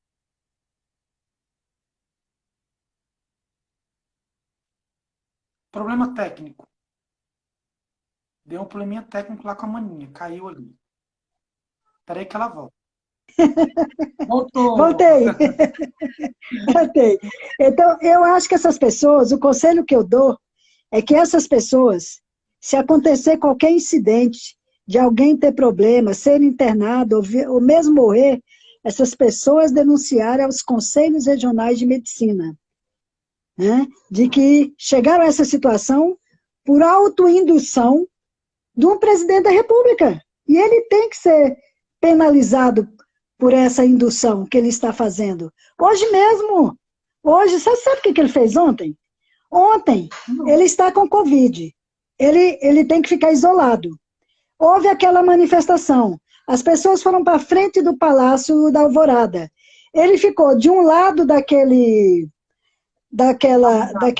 Problema técnico. Deu um probleminha técnico lá com a Maninha. Caiu ali. Espera aí que ela volta. Voltou. Voltei. Voltei. Então, eu acho que essas pessoas, o conselho que eu dou é que essas pessoas, se acontecer qualquer incidente de alguém ter problema, ser internado ou mesmo morrer, essas pessoas denunciarem aos conselhos regionais de medicina, né? De que chegaram a essa situação por autoindução de um presidente da República. E ele tem que ser penalizado por essa indução que ele está fazendo. Hoje mesmo, você sabe o que ele fez ontem? Ontem, ele está com Covid. Ele tem que ficar isolado. Houve aquela manifestação. As pessoas foram para frente do Palácio da Alvorada. Ele ficou de um lado daquele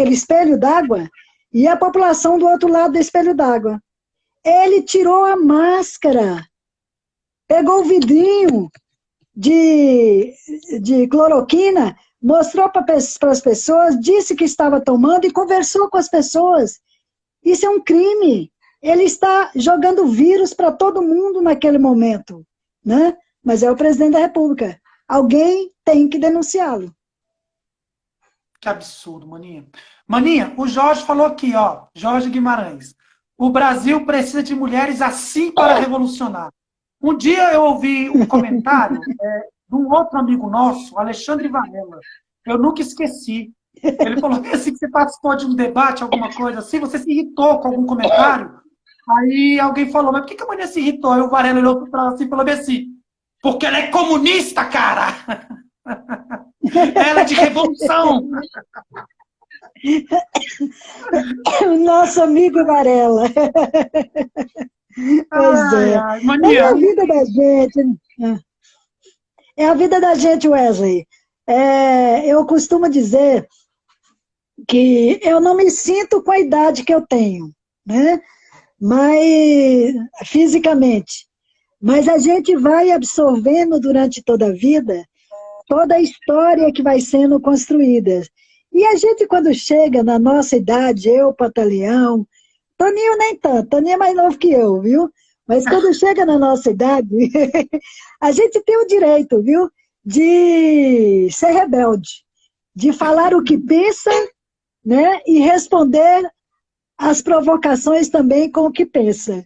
espelho d'água e a população do outro lado do espelho d'água. Ele tirou a máscara, pegou o vidrinho de cloroquina, mostrou para as pessoas, disse que estava tomando e conversou com as pessoas. Isso é um crime. Ele está jogando vírus para todo mundo naquele momento, né? Mas é o presidente da República. Alguém tem que denunciá-lo. Que absurdo, Maninha. Maninha, o Jorge falou aqui, ó, Jorge Guimarães. O Brasil precisa de mulheres assim para revolucionar. Um dia eu ouvi um comentário de um outro amigo nosso, Alexandre Varela. Eu nunca esqueci. Ele falou assim que você participou de um debate, alguma coisa assim, você se irritou com algum comentário. Aí alguém falou, mas por que a Maninha se irritou? Aí o Varela olhou para assim e falou assim, porque ela é comunista, cara! Ela é de revolução! Nosso amigo Varela. Pois é. Maninha. É a vida da gente. É a vida da gente, Wesley. Eu costumo dizer que eu não me sinto com a idade que eu tenho, né? Mas fisicamente. Mas a gente vai absorvendo durante toda a vida toda a história que vai sendo construída. E a gente, quando chega na nossa idade, eu, Pantaleão, Toninho nem tanto, Toninho é mais novo que eu, viu? Mas quando chega na nossa idade, a gente tem o direito, viu? De ser rebelde, de falar o que pensa, né? E responder às provocações também com o que pensa.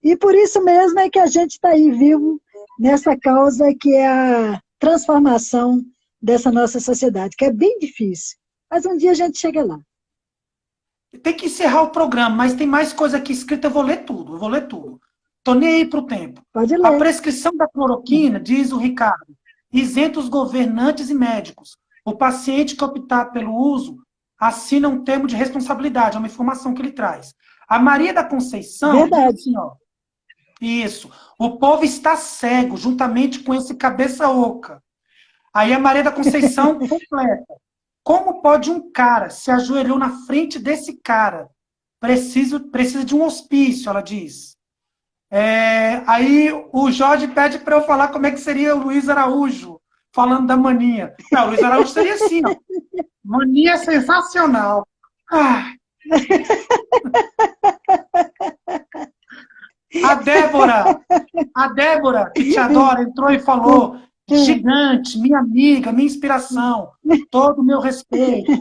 E por isso mesmo é que a gente está aí vivo nessa causa que é a transformação dessa nossa sociedade, que é bem difícil. Mas um dia a gente chega lá. Tem que encerrar o programa, mas tem mais coisa aqui escrita, eu vou ler tudo, eu vou ler tudo. Estou nem aí para o tempo. Pode A ler. prescrição da cloroquina, diz o Ricardo, isenta os governantes e médicos. O paciente que optar pelo uso assina um termo de responsabilidade, é uma informação que ele traz. A Maria da Conceição Verdade. diz assim, ó, isso, o povo está cego, juntamente com esse cabeça oca. Aí a Maria da Conceição completa. Como pode um cara se ajoelhou na frente desse cara? Precisa de um hospício, ela diz. Aí o Jorge pede para eu falar como é que seria o Luiz Araújo, falando da mania. Não, o Luiz Araújo seria assim, ó. Mania sensacional. Ah. A Débora, que te adora, entrou e falou, gigante, minha amiga, minha inspiração, todo o meu respeito.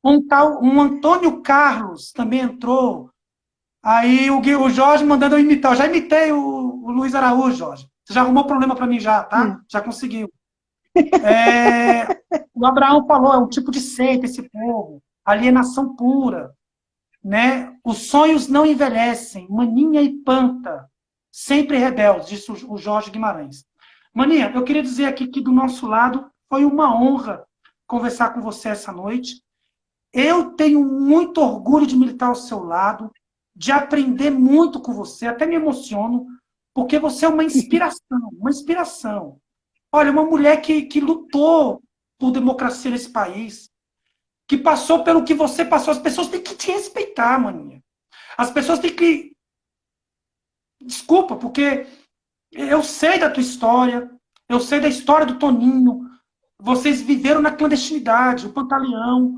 Um Antônio Carlos também entrou. Aí o Jorge mandando eu imitar. Eu já imitei o Luiz Araújo, Jorge. Você já arrumou problema para mim já, tá? Já conseguiu. O Abraão falou, é um tipo de seita esse povo. Alienação pura. Né? Os sonhos não envelhecem. Maninha e Panta. Sempre rebeldes, disse o Jorge Guimarães. Maninha, eu queria dizer aqui que do nosso lado foi uma honra conversar com você essa noite. Eu tenho muito orgulho de militar ao seu lado, de aprender muito com você, até me emociono, porque você é uma inspiração, uma inspiração. Olha, uma mulher que lutou por democracia nesse país, que passou pelo que você passou. As pessoas têm que te respeitar, maninha. As pessoas têm que... Desculpa, porque eu sei da tua história, eu sei da história do Toninho, vocês viveram na clandestinidade, o Pantaleão,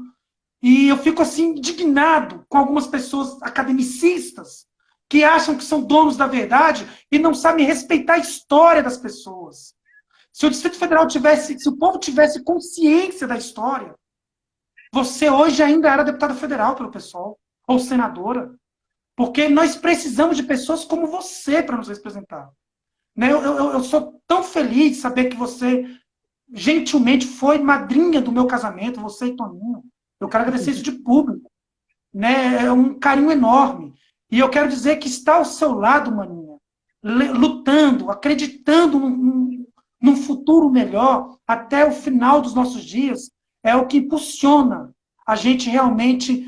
e eu fico assim indignado com algumas pessoas academicistas que acham que são donos da verdade e não sabem respeitar a história das pessoas. Se o Distrito Federal tivesse, se o povo tivesse consciência da história, você hoje ainda era deputada federal pelo PSOL, ou senadora, porque nós precisamos de pessoas como você para nos representar. Né? Eu sou tão feliz de saber que você gentilmente foi madrinha do meu casamento, você e Toninho. Eu quero agradecer isso de público. Né? É um carinho enorme. E eu quero dizer que está ao seu lado, maninha, lutando, acreditando num futuro melhor, até o final dos nossos dias, é o que impulsiona a gente realmente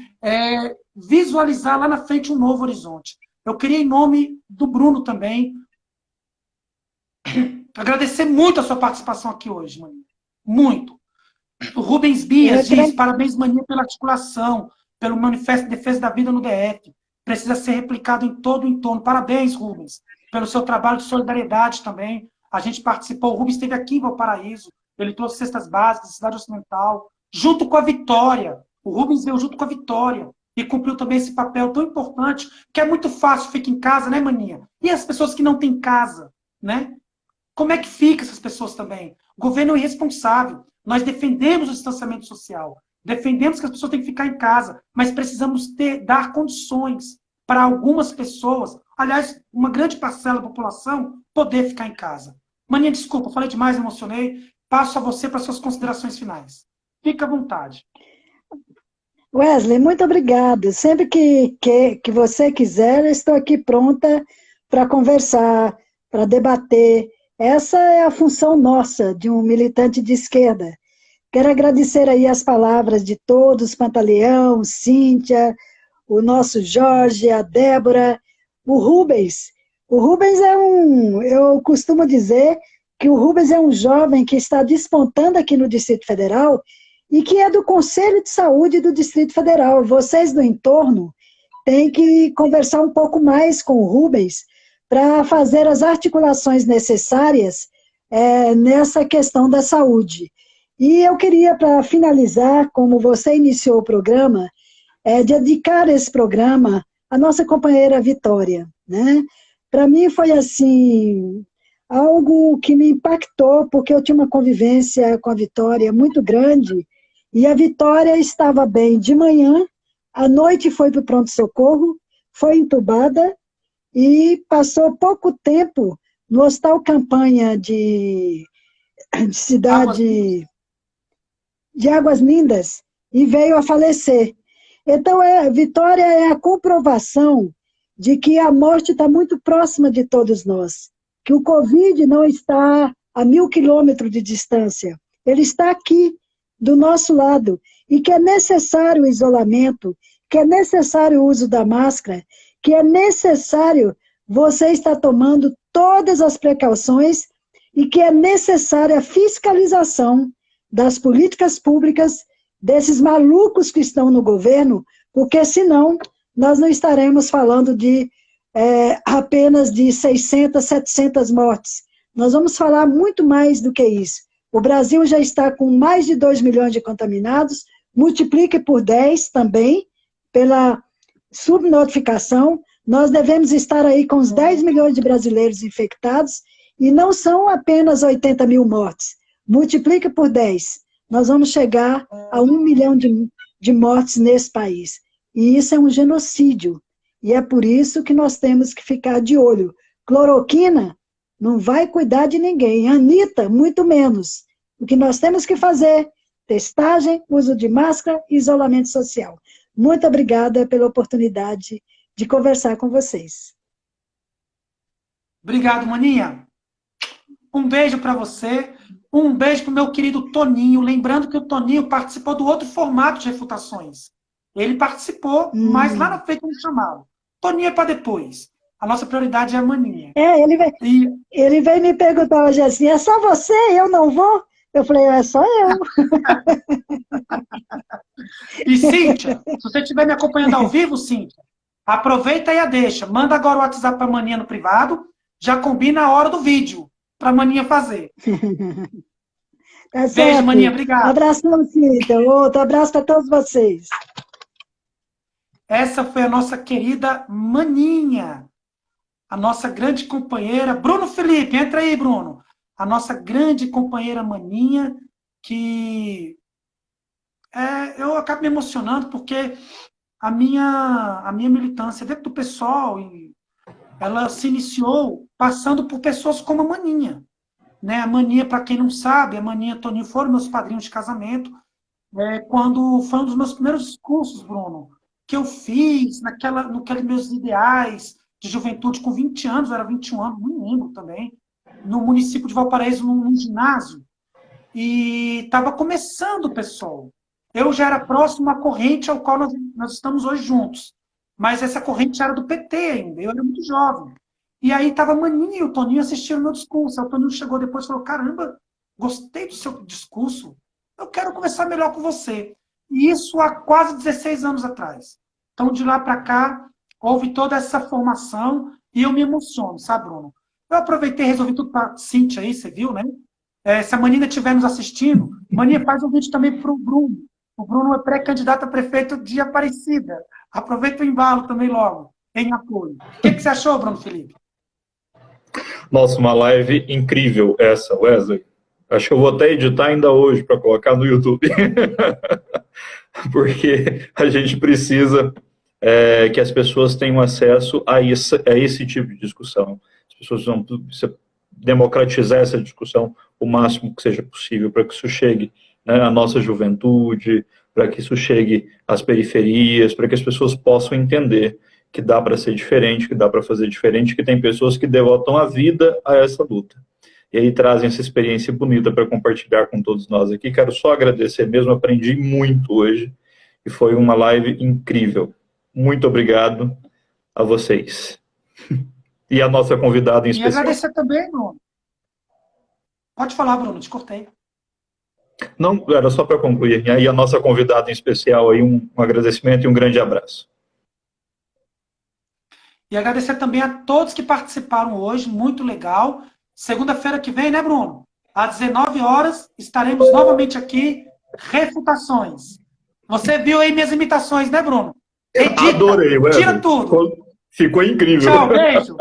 visualizar lá na frente um novo horizonte. Eu queria, em nome do Bruno também, agradecer muito a sua participação aqui hoje, maninha. Muito. O Rubens Bias diz, parabéns, maninha, pela articulação, pelo Manifesto de Defesa da Vida no DF. Precisa ser replicado em todo o entorno. Parabéns, Rubens, pelo seu trabalho de solidariedade também. A gente participou, o Rubens esteve aqui em Valparaíso, ele trouxe cestas básicas, cidade ocidental, junto com a Vitória. O Rubens veio junto com a Vitória e cumpriu também esse papel tão importante, que é muito fácil, fica em casa, né, maninha? E as pessoas que não têm casa, né? Como é que fica essas pessoas também? O governo é irresponsável. Nós defendemos o distanciamento social, defendemos que as pessoas têm que ficar em casa, mas precisamos dar condições para algumas pessoas, aliás, uma grande parcela da população, poder ficar em casa. Maninha, desculpa, falei demais, emocionei. Passo a você para suas considerações finais. Fique à vontade. Wesley, muito obrigada. Sempre que você quiser, eu estou aqui pronta para conversar, para debater. Essa é a função nossa, de um militante de esquerda. Quero agradecer aí as palavras de todos, Pantaleão, Cíntia, o nosso Jorge, a Débora, o Rubens. O Rubens eu costumo dizer que o Rubens é um jovem que está despontando aqui no Distrito Federal e que é do Conselho de Saúde do Distrito Federal. Vocês do entorno têm que conversar um pouco mais com o Rubens para fazer as articulações necessárias nessa questão da saúde. E eu queria, para finalizar, como você iniciou o programa, dedicar esse programa à nossa companheira Vitória. Né? Para mim foi assim, algo que me impactou, porque eu tinha uma convivência com a Vitória muito grande, e a Vitória estava bem de manhã, à noite foi para o pronto-socorro, foi entubada, e passou pouco tempo no Hospital Campanha de cidade de Águas Lindas e veio a falecer. Então, Vitória é a comprovação de que a morte está muito próxima de todos nós, que o Covid não está a 1.000 quilômetros de distância, ele está aqui, do nosso lado, e que é necessário o isolamento, que é necessário o uso da máscara, que é necessário você estar tomando todas as precauções e que é necessária a fiscalização das políticas públicas desses malucos que estão no governo, porque senão nós não estaremos falando de apenas de 600, 700 mortes. Nós vamos falar muito mais do que isso. O Brasil já está com mais de 2 milhões de contaminados, multiplique por 10 também, pela subnotificação, nós devemos estar aí com os 10 milhões de brasileiros infectados, e não são apenas 80 mil mortes. Multiplique por 10, nós vamos chegar a 1 milhão de mortes nesse país. E isso é um genocídio. E é por isso que nós temos que ficar de olho. Cloroquina não vai cuidar de ninguém. Anitta, muito menos. O que nós temos que fazer, testagem, uso de máscara e isolamento social. Muito obrigada pela oportunidade de conversar com vocês. Obrigado, Maninha. Um beijo para você. Um beijo para o meu querido Toninho. Lembrando que o Toninho participou do outro formato de refutações. Ele participou, mas lá na frente me chamaram. Toninho é para depois. A nossa prioridade é a Maninha. Ele veio me perguntar hoje assim, é só você? Eu não vou? Eu falei, é só eu. E Cíntia, se você estiver me acompanhando ao vivo, Cíntia, aproveita e a deixa. Manda agora o WhatsApp para a Maninha no privado, já combina a hora do vídeo para a Maninha fazer. Tá certo. Beijo, Maninha, obrigado. Abração, Cíntia. Outro abraço para todos vocês. Essa foi a nossa querida Maninha, a nossa grande companheira. Bruno Felipe, entra aí, Bruno. A nossa grande companheira Maninha, que eu acabo me emocionando porque a minha militância dentro do PSOL, ela se iniciou passando por pessoas como a Maninha. Né? A Maninha, para quem não sabe, a Maninha e Toninho foram meus padrinhos de casamento, quando foi um dos meus primeiros discursos, Bruno, que eu fiz naqueles meus ideais de juventude com 20 anos, eu era 21 anos, não lembro também, no município de Valparaíso, num ginásio, e estava começando o PSOL. Eu já era próximo à corrente ao qual nós estamos hoje juntos, mas essa corrente era do PT ainda, eu era muito jovem. E aí estava a Maninha e o Toninho assistindo o meu discurso. Aí o Toninho chegou depois e falou, caramba, gostei do seu discurso, eu quero conversar melhor com você. E isso há quase 16 anos atrás. Então, de lá para cá, houve toda essa formação e eu me emociono, sabe, Bruno? Eu aproveitei e resolvi tudo para a Cíntia aí, você viu, né? Se a Maninha estiver nos assistindo, Maninha faz um vídeo também para o Bruno. O Bruno é pré-candidato a prefeito de Aparecida. Aproveita o embalo também logo, em apoio. O que você achou, Bruno Felipe? Nossa, uma live incrível essa, Wesley. Acho que eu vou até editar ainda hoje para colocar no YouTube. Porque a gente precisa que as pessoas tenham acesso a esse tipo de discussão. As pessoas vão democratizar essa discussão o máximo que seja possível para que isso chegue, né, à nossa juventude, para que isso chegue às periferias, para que as pessoas possam entender que dá para ser diferente, que dá para fazer diferente, que tem pessoas que devotam a vida a essa luta. E aí trazem essa experiência bonita para compartilhar com todos nós aqui. Quero só agradecer mesmo, aprendi muito hoje, e foi uma live incrível. Muito obrigado a vocês. E a nossa convidada em especial. E agradecer também, Bruno. Pode falar, Bruno, te cortei. Não, era só para concluir. E aí a nossa convidada em especial, aí um agradecimento e um grande abraço. E agradecer também a todos que participaram hoje, muito legal. Segunda-feira que vem, né, Bruno? Às 19 horas, estaremos novamente aqui, refutações. Você viu aí minhas imitações, né, Bruno? Edita, adorei, Wesley. Tira tudo. Ficou incrível. Tchau, beijo.